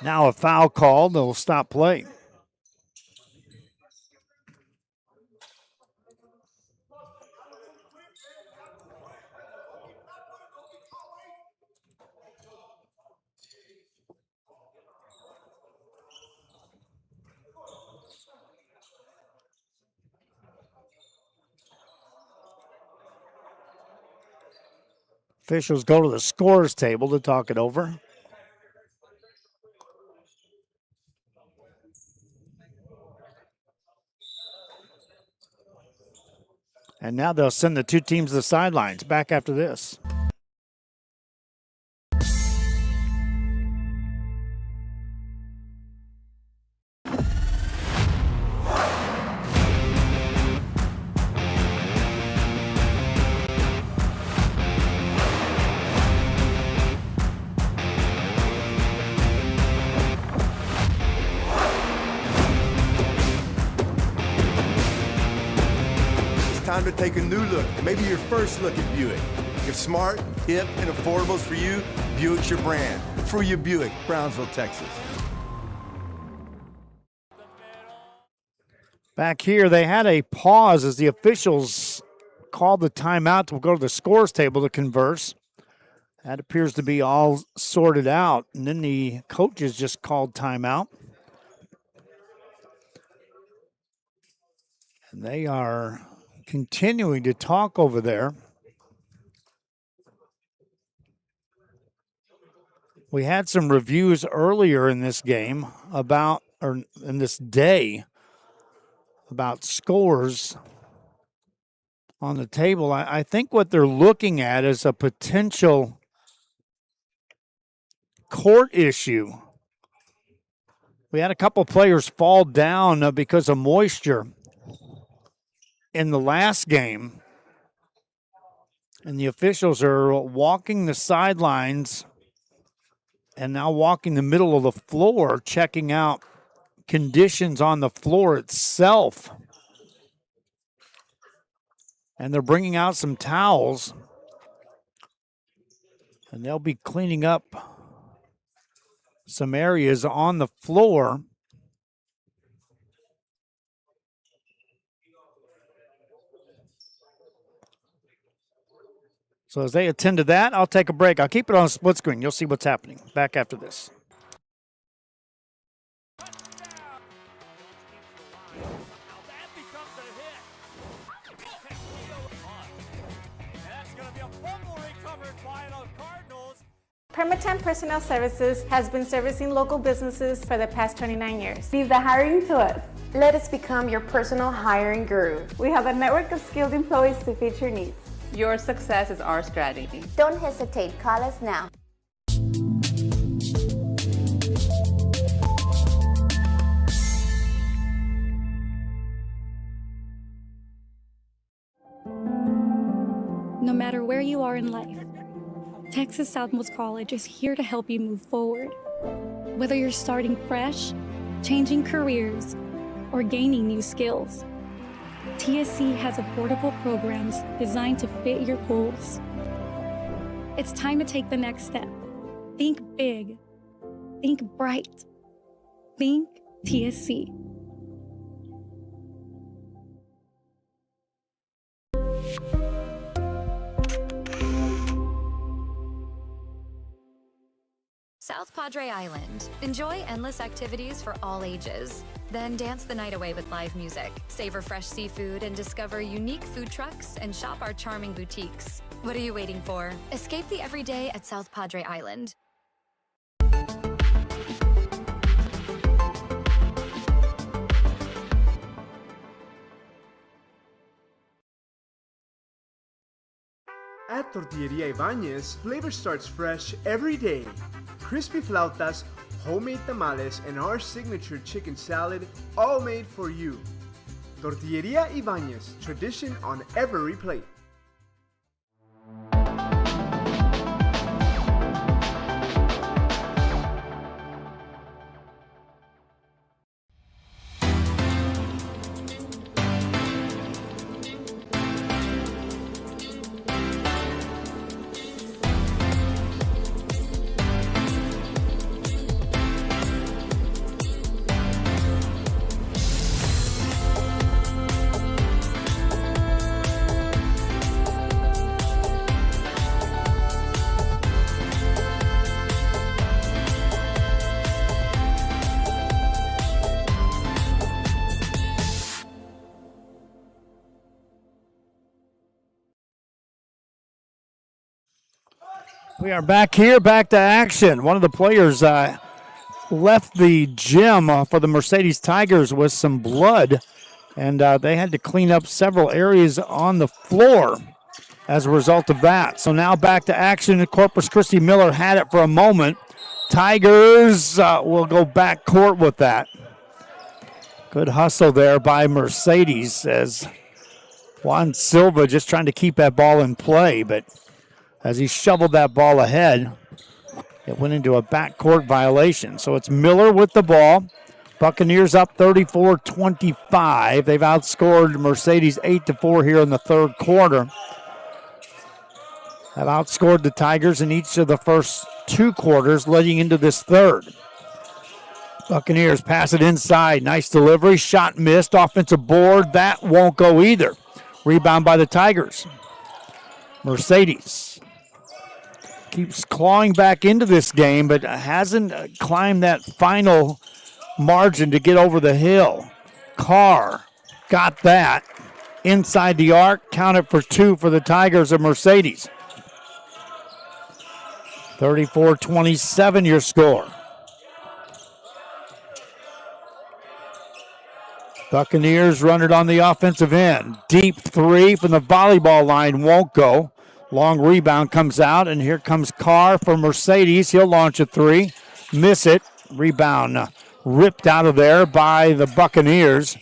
Now a foul called. They'll stop play. Officials go to the scores table to talk it over. And now they'll send the two teams to the sidelines. Back after this. Time to take a new look, maybe your first look at Buick. If smart, hip, and affordable is for you, Buick's your brand. Fruya Buick, Brownsville, Texas. Back here, they had a pause as the officials called the timeout to go to the scores table to converse. That appears to be all sorted out. And then the coaches just called timeout. And they are continuing to talk over there. We had some reviews earlier in this game about, or in this day, about scores on the table. I think what they're looking at is a potential court issue. We had a couple players fall down because of moisture in the last game, and the officials are walking the sidelines and now walking the middle of the floor, checking out conditions on the floor itself. And they're bringing out some towels, and they'll be cleaning up some areas on the floor. So as they attend to that, I'll take a break. I'll keep it on split screen. You'll see what's happening. Back after this. Permatemp Personnel Services has been servicing local businesses for the past 29 years. Leave the hiring to us. Let us become your personal hiring guru. We have a network of skilled employees to fit your needs. Your success is our strategy. Don't hesitate. Call us now. No matter where you are in life, Texas Southmost College is here to help you move forward. Whether you're starting fresh, changing careers, or gaining new skills, TSC has affordable programs designed to fit your goals. It's time to take the next step. Think big. Think bright. Think TSC. South Padre Island. Enjoy endless activities for all ages. Then dance the night away with live music. Savor fresh seafood and discover unique food trucks and shop our charming boutiques. What are you waiting for? Escape the everyday at South Padre Island. At Tortilleria Ibañez, flavor starts fresh every day. Crispy flautas, homemade tamales, and our signature chicken salad, all made for you. Tortilleria Ibañez, tradition on every plate. We are back here, back to action. One of the players left the gym for the Mercedes Tigers with some blood, and they had to clean up several areas on the floor as a result of that. So now back to action. Corpus Christi Miller had it for a moment. Tigers will go back court with that. Good hustle there by Mercedes as Juan Silva just trying to keep that ball in play, but as he shoveled that ball ahead, it went into a backcourt violation. So it's Miller with the ball. Buccaneers up 34-25. They've outscored Mercedes 8-4 here in the third quarter. Have outscored the Tigers in each of the first two quarters leading into this third. Buccaneers pass it inside. Nice delivery. Shot missed. Offensive board. That won't go either. Rebound by the Tigers. Mercedes keeps clawing back into this game, but hasn't climbed that final margin to get over the hill. Carr got that. Inside the arc. Counted for two for the Tigers of Mercedes. 34-27 your score. Buccaneers run it on the offensive end. Deep three from the volleyball line won't go. Long rebound comes out, and here comes Carr for Mercedes. He'll launch a three. Miss it. Rebound ripped out of there by the Buccaneers.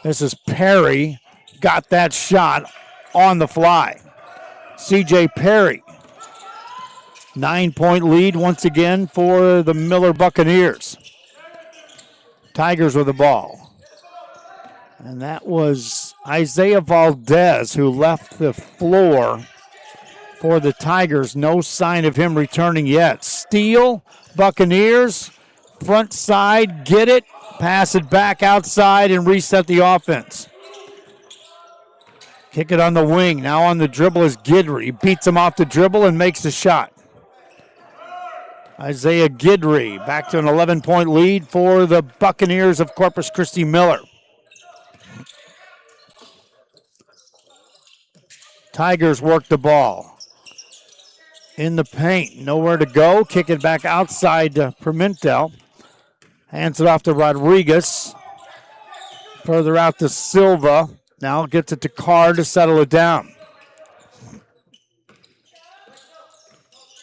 This is Perry. Got that shot on the fly. C.J. Perry. 9-point lead once again for the Miller Buccaneers. Tigers with the ball. And that was Isaiah Valdez who left the floor for the Tigers. No sign of him returning yet. Steal, Buccaneers, front side, get it, pass it back outside and reset the offense. Kick it on the wing. Now on the dribble is Guidry. Beats him off the dribble and makes the shot. Isaiah Guidry back to an 11-point lead for the Buccaneers of Corpus Christi Miller. Tigers work the ball. In the paint, nowhere to go. Kick it back outside to Pimentel. Hands it off to Rodriguez. Further out to Silva. Now gets it to Carr to settle it down.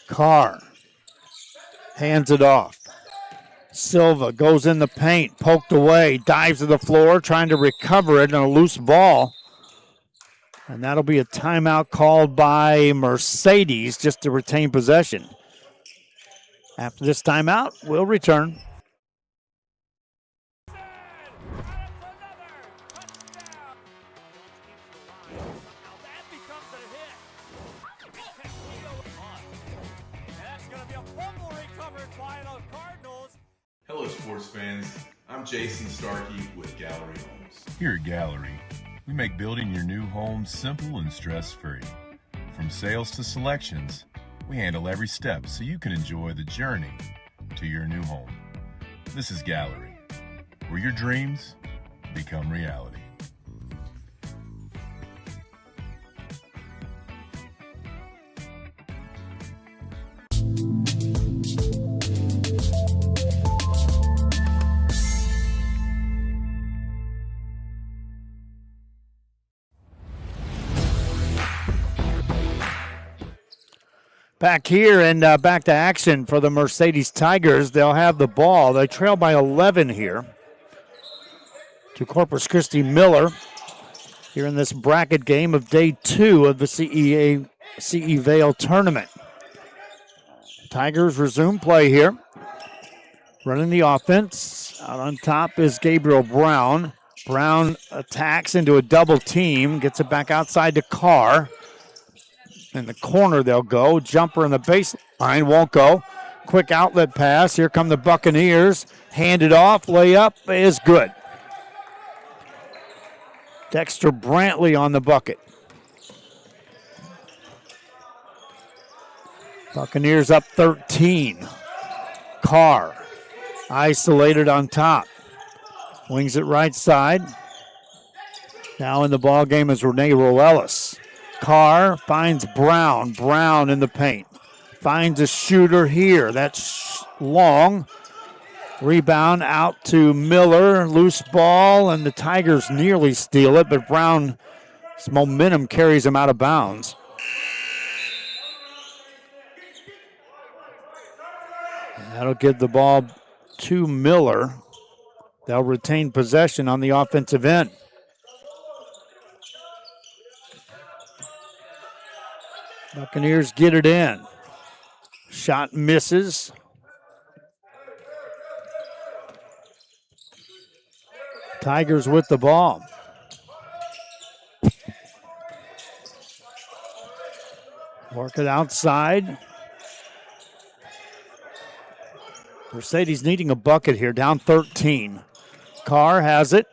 Carr hands it off. Silva goes in the paint, poked away, dives to the floor, trying to recover it on a loose ball. And that'll be a timeout called by Mercedes just to retain possession. After this timeout, we'll return. Hello, sports fans. I'm Jason Starkey with Gallery Homes. Here at Gallery, we make building your new home simple and stress-free. From sales to selections, we handle every step so you can enjoy the journey to your new home. This is Gallery, where your dreams become reality. Back here and back to action for the Mercedes Tigers. They'll have the ball. They trail by 11 here to Corpus Christi Miller here in this bracket game of day 2 of the CE Vail tournament. Tigers resume play here. Running the offense. Out on top is Gabriel Brown. Brown attacks into a double team. Gets it back outside to Carr. In the corner they'll go. Jumper in the baseline won't go. Quick outlet pass. Here come the Buccaneers. Hand it off. Layup is good. Dexter Brantley on the bucket. Buccaneers up 13. Carr isolated on top. Wings it right side. Now in the ball game is Renee Roellis. Carr finds Brown. Brown in the paint. finds a shooter here. That's long. Rebound out to Miller. Loose ball, and the Tigers nearly steal it, but Brown's momentum carries him out of bounds. And that'll give the ball to Miller. They'll retain possession on the offensive end. Buccaneers get it in. Shot misses. Tigers with the ball. Work it outside. Mercedes needing a bucket here, down 13. Carr has it.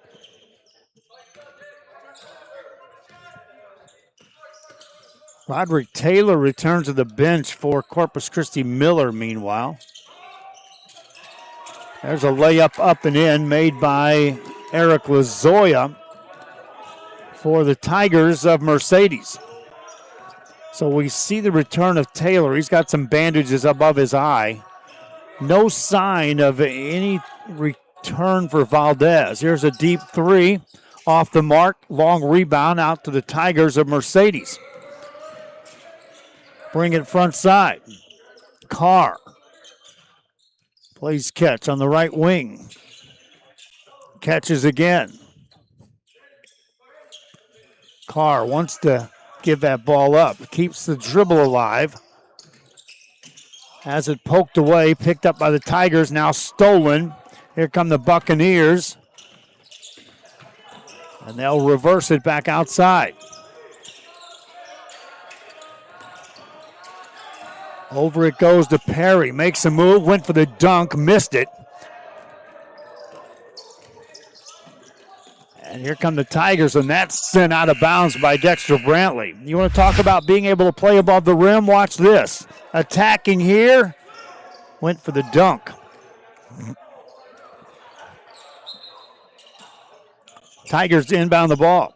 Roderick Taylor returns to the bench for Corpus Christi. Miller, meanwhile. There's a layup up and in made by Eric Lazoya for the Tigers of Mercedes. So we see the return of Taylor. He's got some bandages above his eye. No sign of any return for Valdez. Here's a deep three off the mark. Long rebound out to the Tigers of Mercedes. Bring it front side. Carr plays catch on the right wing. Catches again. Carr wants to give that ball up. Keeps the dribble alive. Has it poked away, picked up by the Tigers, now stolen. Here come the Buccaneers. And they'll reverse it back outside. Over it goes to Perry. Makes a move, went for the dunk, missed it. And here come the Tigers, and that's sent out of bounds by Dexter Brantley. You want to talk about being able to play above the rim? Watch this. Attacking here. Went for the dunk. Tigers inbound the ball.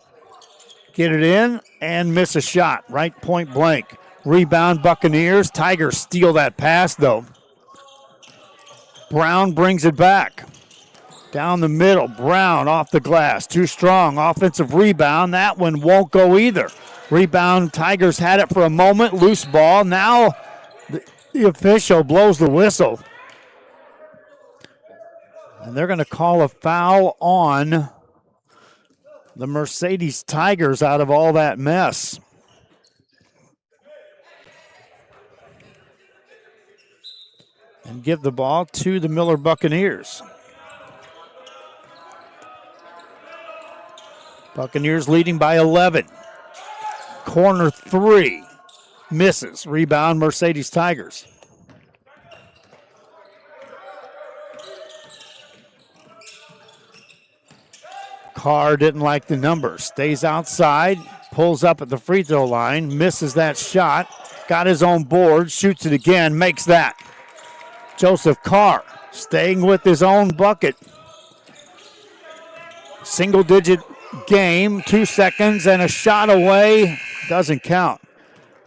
Get it in and miss a shot. Right point blank. Rebound Buccaneers. Tigers steal that pass, though. Brown brings it back. Down the middle. Brown off the glass. Too strong. Offensive rebound. That one won't go either. Rebound. Tigers had it for a moment. Loose ball. Now the official blows the whistle. And they're going to call a foul on the Mercedes Tigers out of all that mess. And give the ball to the Miller Buccaneers. Buccaneers leading by 11. Corner three. Misses. Rebound Mercedes Tigers. Carr didn't like the number. Stays outside. Pulls up at the free throw line. Misses that shot. Got his own board. Shoots it again. Makes that. Joseph Carr staying with his own bucket. Single digit game, 2 seconds and a shot away. Doesn't count.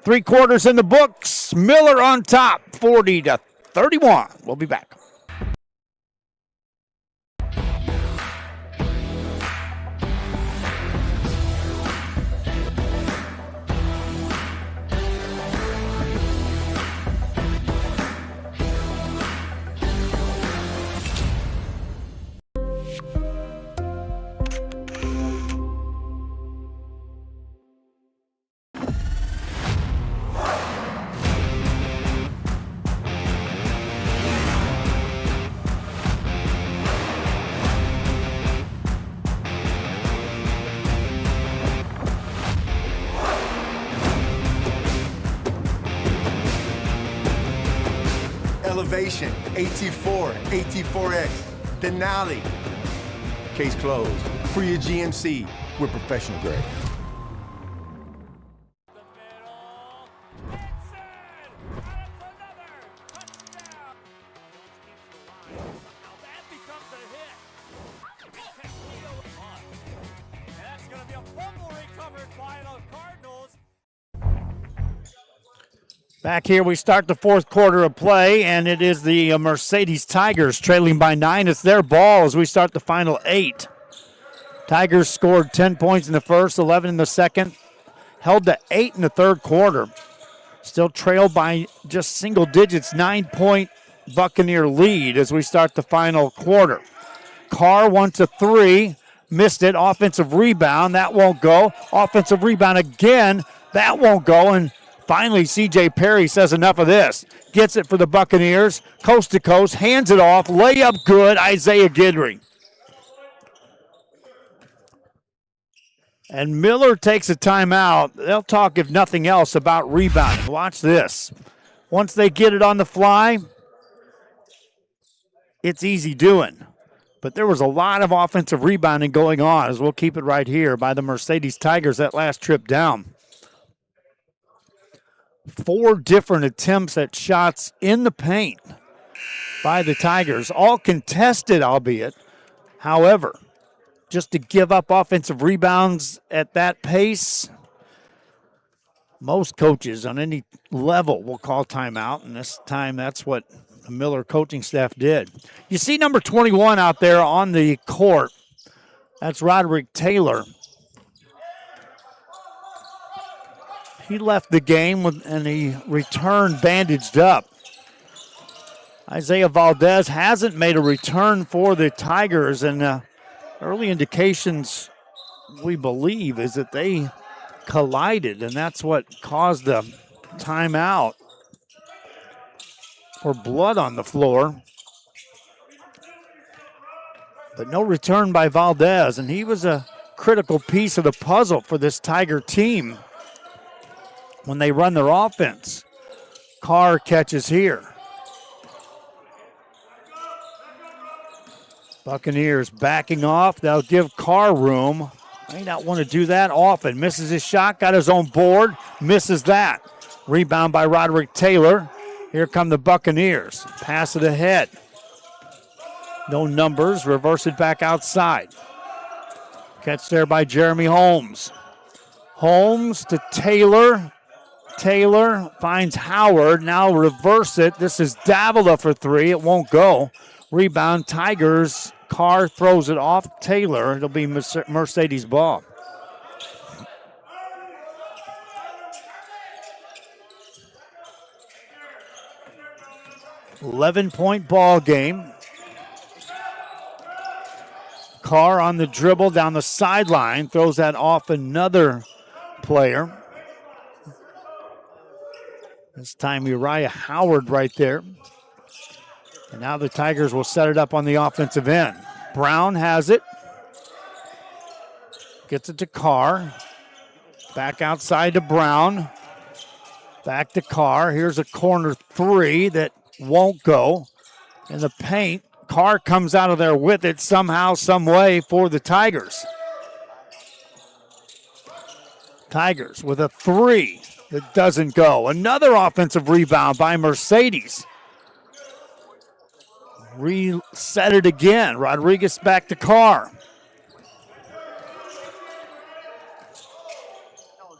3 quarters in the books. Miller on top, 40-31. We'll be back. Elevation, AT4, AT4X, Denali. Case closed. For your GMC, we're professional grade. Back here, we start the fourth quarter of play, and it is the Mercedes Tigers trailing by 9. It's their ball as we start the final 8. Tigers scored 10 points in the first, 11 in the second, held to 8 in the third quarter. Still trailed by just single digits, 9-point Buccaneer lead as we start the final quarter. Carr wants a 3, missed it. Offensive rebound, that won't go. Offensive rebound again, that won't go. And finally, C.J. Perry says enough of this. Gets it for the Buccaneers, coast to coast, hands it off, layup good, Isaiah Guidry. And Miller takes a timeout. They'll talk, if nothing else, about rebounding. Watch this. Once they get it on the fly, it's easy doing. But there was a lot of offensive rebounding going on, as we'll keep it right here, by the Mercedes Tigers that last trip down. 4 different attempts at shots in the paint by the Tigers, all contested, albeit. However, just to give up offensive rebounds at that pace, most coaches on any level will call timeout, and this time that's what the Miller coaching staff did. You see number 21 out there on the court. That's Roderick Taylor. He left the game and he returned bandaged up. Isaiah Valdez hasn't made a return for the Tigers, and early indications, we believe, is that they collided, and that's what caused the timeout for blood on the floor. But no return by Valdez, and he was a critical piece of the puzzle for this Tiger team when they run their offense. Carr catches here. Buccaneers backing off. They'll give Carr room. May not want to do that often. Misses his shot, got his own board, misses that. Rebound by Roderick Taylor. Here come the Buccaneers. Pass it ahead. No numbers, reverse it back outside. Catch there by Jeremy Holmes. Holmes to Taylor. Taylor finds Howard, now reverse it. This is Davila for 3, it won't go. Rebound, Tigers. Carr throws it off Taylor. It'll be Mercedes ball. .11 ball game. Carr on the dribble down the sideline, throws that off another player. This time Uriah Howard right there. And now the Tigers will set it up on the offensive end. Brown has it. Gets it to Carr. Back outside to Brown. Back to Carr. Here's a corner 3 that won't go. In the paint, Carr comes out of there with it somehow, some way for the Tigers. Tigers with a 3 that doesn't go. Another offensive rebound by Mercedes. Reset it again. Rodriguez back to Carr.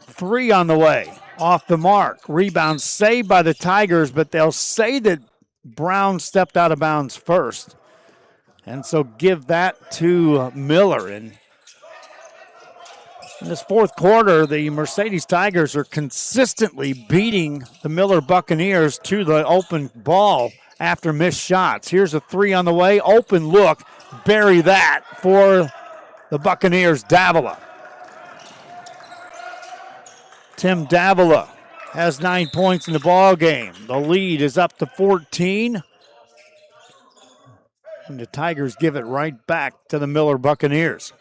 3 on the way. Off the mark. Rebound saved by the Tigers, but they'll say that Brown stepped out of bounds first. And so give that to Miller. And in this fourth quarter, the Mercedes Tigers are consistently beating the Miller Buccaneers to the open ball after missed shots. Here's a 3 on the way. Open look. Bury that for the Buccaneers. Davila. Tim Davila has 9 points in the ball game. The lead is up to 14. And the Tigers give it right back to the Miller Buccaneers.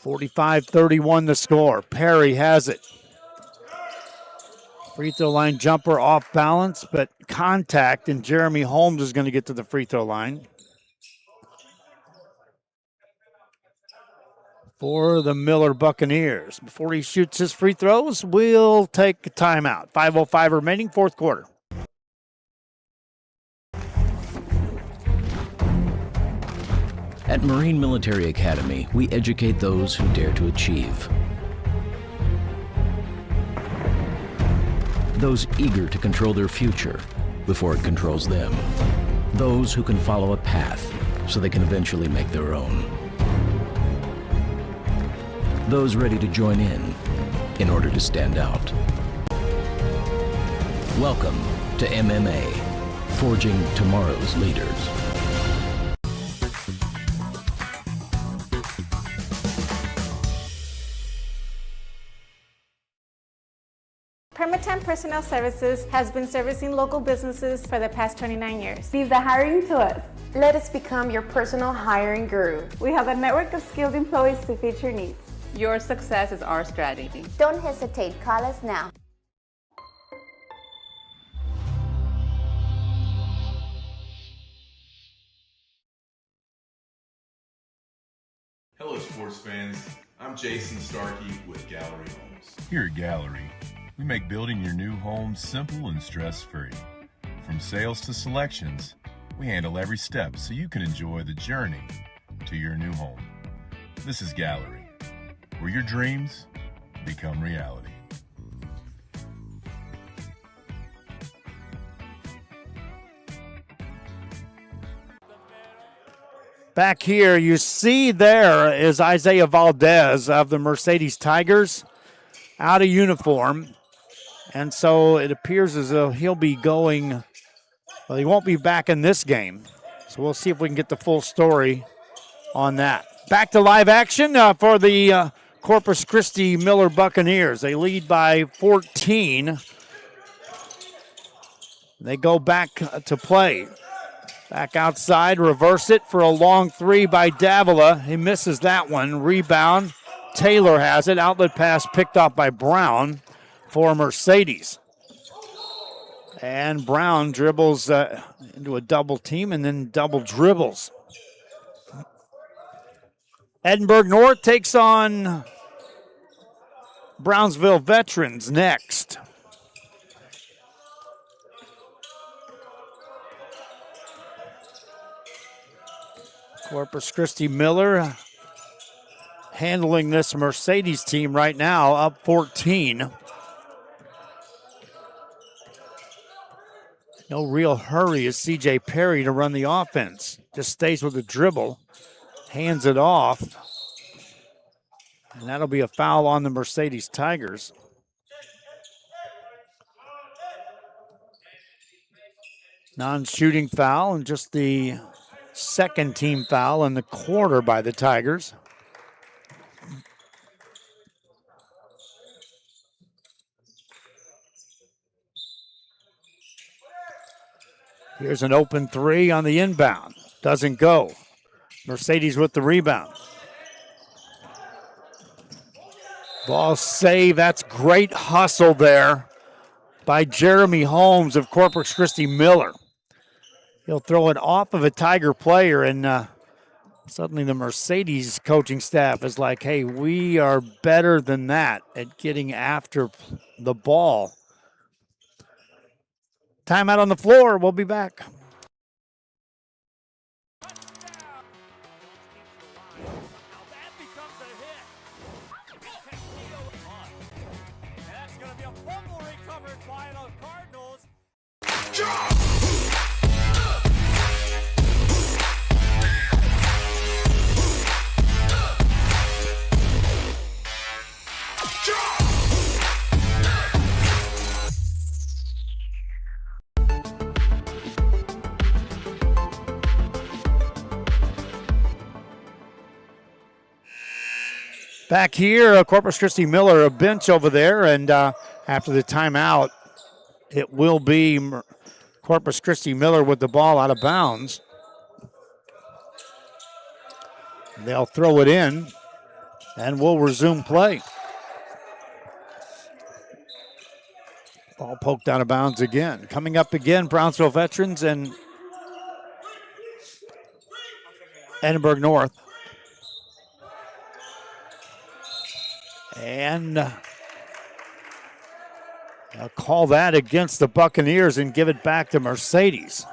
.45-31 the score. Perry has it. Free throw line jumper off balance, but contact, and Jeremy Holmes is going to get to the free throw line. For the Miller Buccaneers. Before he shoots his free throws, we'll take a timeout. 5:05 remaining, fourth quarter. At Marine Military Academy, we educate those who dare to achieve. those eager to control their future before it controls them, those who can follow a path so they can eventually make their own, those ready to join in order to stand out. Welcome to MMA, forging tomorrow's leaders. Permatemp Personnel Services has been servicing local businesses for the past 29 years. Leave the hiring to us. Let us become your personal hiring guru. We have a network of skilled employees to fit your needs. Your success is our strategy. Don't hesitate, call us now. Hello sports fans, I'm Jason Starkey with Gallery Homes. Here at Gallery, we make building your new home simple and stress-free. From sales to selections, we handle every step so you can enjoy the journey to your new home. This is Gallery, where your dreams become reality. Back here, you see there is Isaiah Valdez of the Mercedes Tigers out of uniform. And so it appears as though he'll be going, well, he won't be back in this game. So we'll see if we can get the full story on that. Back to live action for the Corpus Christi Miller Buccaneers. They lead by 14. They go back to play. Back outside, reverse it for a long three by Davila. He misses that one. Rebound. Taylor has it. Outlet pass picked off by Brown for Mercedes. And Brown dribbles into a double team and then double dribbles. Edinburgh North takes on Brownsville Veterans next. Corpus Christi Miller handling this Mercedes team right now, up 14. No real hurry is C.J. Perry to run the offense. Just stays with the dribble, hands it off, and that'll be a foul on the Mercedes Tigers. Non-shooting foul and just the second team foul in the quarter by the Tigers. Here's an open three on the inbound. Doesn't go. Mercedes with the rebound. Ball save. That's great hustle there by Jeremy Holmes of Corpus Christi Miller. He'll throw it off of a Tiger player, and suddenly the Mercedes coaching staff is like, hey, we are better than that at getting after the ball. Timeout on the floor. We'll be back. That's going to be a fumble recovered by the Cardinals. Back here, Corpus Christi Miller, a bench over there, and after the timeout, it will be Corpus Christi Miller with the ball out of bounds. They'll throw it in, and we'll resume play. Ball poked out of bounds again. Coming up again, Brownsville Veterans and Edinburgh North. And I'll call that against the Buccaneers and give it back to Mercedes.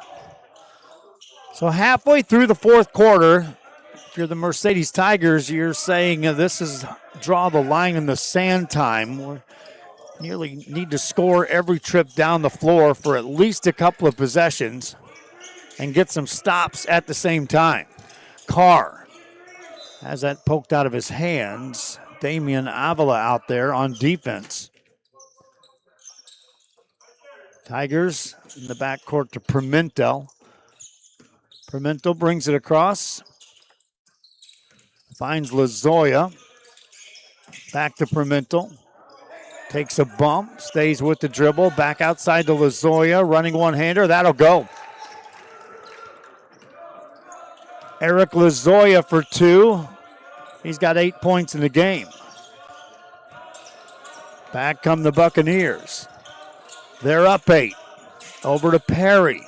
So halfway through the fourth quarter, if you're the Mercedes Tigers, you're saying this is draw the line in the sand time. nearly need to score every trip down the floor for at least a couple of possessions and get some stops at the same time. Carr has that poked out of his hands. Damian Avila out there on defense. Tigers in the backcourt to Pimentel. Pimentel brings it across. Finds Lazoya. Back to Pimentel. Takes a bump, stays with the dribble. Back outside to Lazoya, running one-hander. That'll go. Eric Lazoya for 2. He's got 8 points in the game. Back come the Buccaneers. They're up 8. Over to Perry.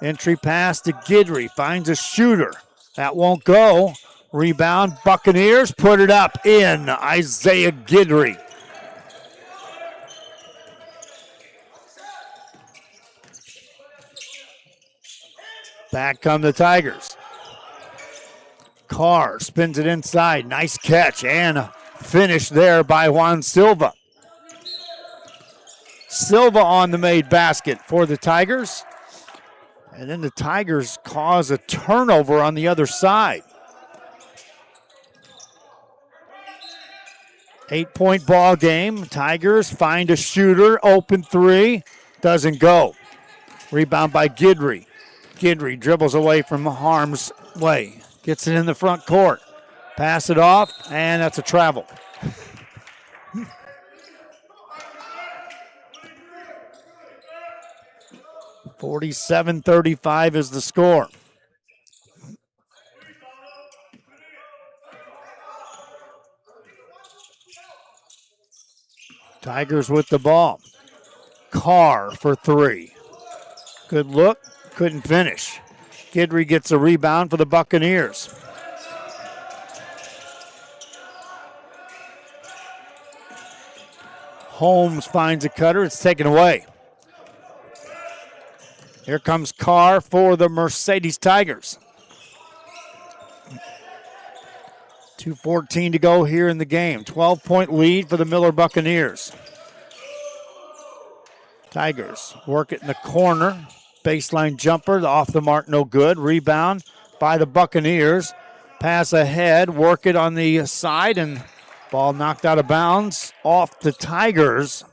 Entry pass to Guidry. Finds a shooter. That won't go. Rebound. Buccaneers put it up in. Isaiah Guidry. Back come the Tigers. Carr spins it inside. Nice catch and a finish there by Juan Silva. Silva on the made basket for the Tigers. And then the Tigers cause a turnover on the other side. 8-point ball game. Tigers find a shooter. Open 3. Doesn't go. Rebound by Guidry. Guidry dribbles away from harm's way. Gets it in the front court. Pass it off, and that's a travel. (47-35) is the score. Tigers with the ball. Carr for 3. Good look, couldn't finish. Guidry gets a rebound for the Buccaneers. Holmes finds a cutter, it's taken away. Here comes Carr for the Mercedes Tigers. 2:14 to go here in the game. 12-point lead for the Miller Buccaneers. Tigers work it in the corner. Baseline jumper, off the mark, no good. Rebound by the Buccaneers. Pass ahead, work it on the side, and ball knocked out of bounds off the Tigers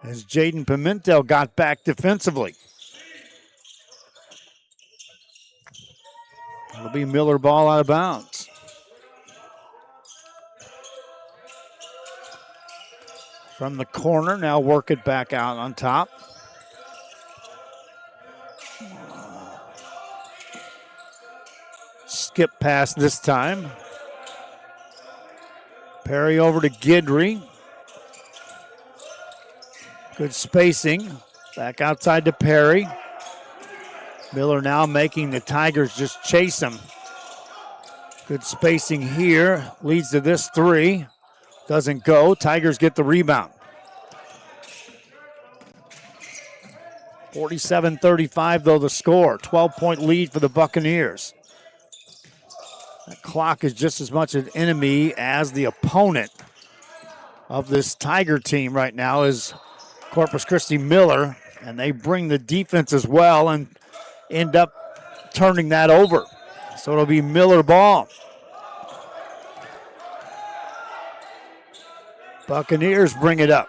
as Jaden Pimentel got back defensively. It'll be Miller ball out of bounds. From the corner, now work it back out on top. Skip pass this time. Perry over to Guidry. Good spacing. Back outside to Perry. Miller now making the Tigers just chase him. Good spacing here. Leads to this 3. Doesn't go. Tigers get the rebound. 47-35 though the score. 12-point lead for the Buccaneers. That clock is just as much an enemy as the opponent of this Tiger team right now is Corpus Christi Miller, and they bring the defense as well and end up turning that over. So it'll be Miller ball. Buccaneers bring it up.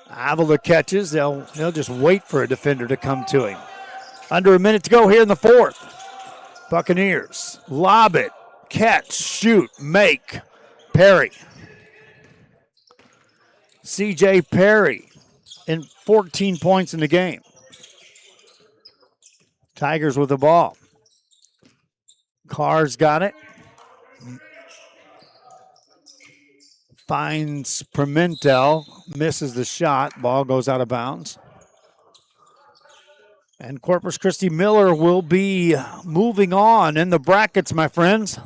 Avila catches. They'll just wait for a defender to come to him. Under a minute to go here in the 4th. Buccaneers lob it, catch, shoot, make. Perry. C.J. Perry in 14 points in the game. Tigers with the ball. Carr's got it. Finds Pimentel, misses the shot. Ball goes out of bounds. And Corpus Christi Miller will be moving on in the brackets, my friends.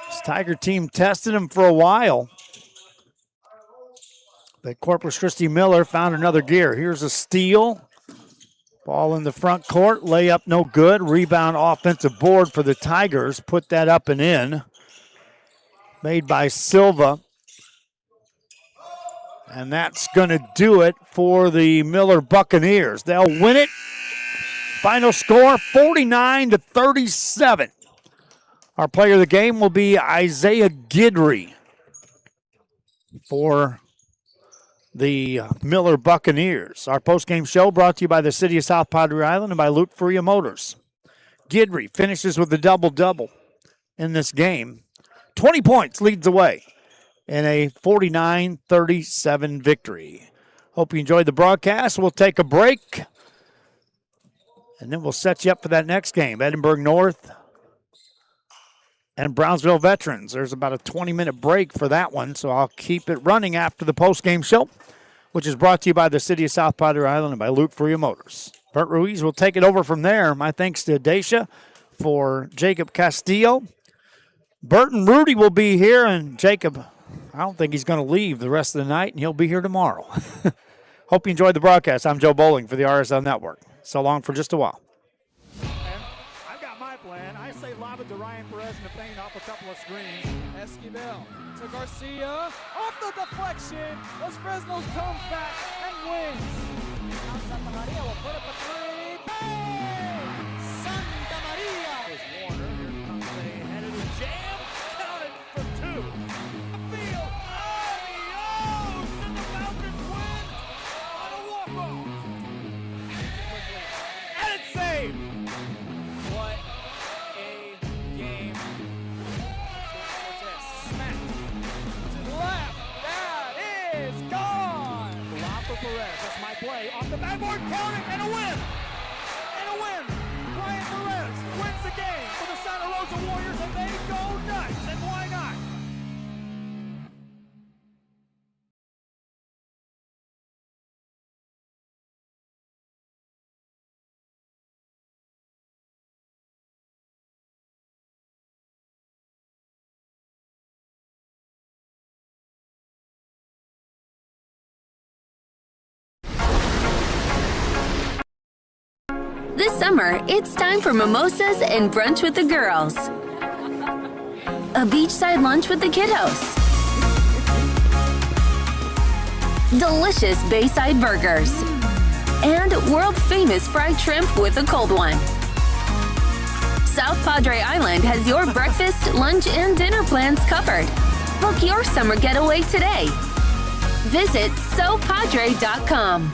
This Tiger team tested him for a while. But Corpus Christi Miller found another gear. Here's a steal. Ball in the front court, layup no good. Rebound offensive board for the Tigers. Put that up and in. Made by Silva. And that's going to do it for the Miller Buccaneers. They'll win it. Final score, 49-37. Our player of the game will be Isaiah Guidry for the Miller Buccaneers. Our postgame show brought to you by the City of South Padre Island and by Luke Freya Motors. Guidry finishes with a double-double in this game. 20 points leads the way in a 49-37 victory. Hope you enjoyed the broadcast. We'll take a break, and then we'll set you up for that next game. Edinburgh North and Brownsville Veterans. There's about a 20-minute break for that one, so I'll keep it running after the postgame show, which is brought to you by the City of South Padre Island and by Luke Freya Motors. Bert Ruiz will take it over from there. My thanks to Dacia for Jacob Castillo. Bert and Rudy will be here, and Jacob, I don't think he's going to leave the rest of the night, and he'll be here tomorrow. Hope you enjoyed the broadcast. I'm Joe Bowling for the RSL Network. So long for just a while. I've got my plan. I say lob it to Ryan Perez in the paint off a couple of screens. Esquivel to Garcia. Off the deflection. Los Fresnos comes back and wins. Now Santa Maria will put up a three. Bang! Santa Maria. There's Warner. Here comes a head of the jam. Counted for two. Vail. Adios! And the Falcons win on a walk-off. And it's saved. What a game. Smack to the left. That is gone. Lob for Perez. That's my play. Off the backboard, counting, and a win. And a win. Ryan Perez wins the game for the Santa Rosa Warriors, and they go nuts. And why not? This summer, it's time for mimosas and brunch with the girls. A beachside lunch with the kiddos. Delicious Bayside burgers. And world-famous fried shrimp with a cold one. South Padre Island has your breakfast, lunch, and dinner plans covered. Book your summer getaway today. Visit SoPadre.com.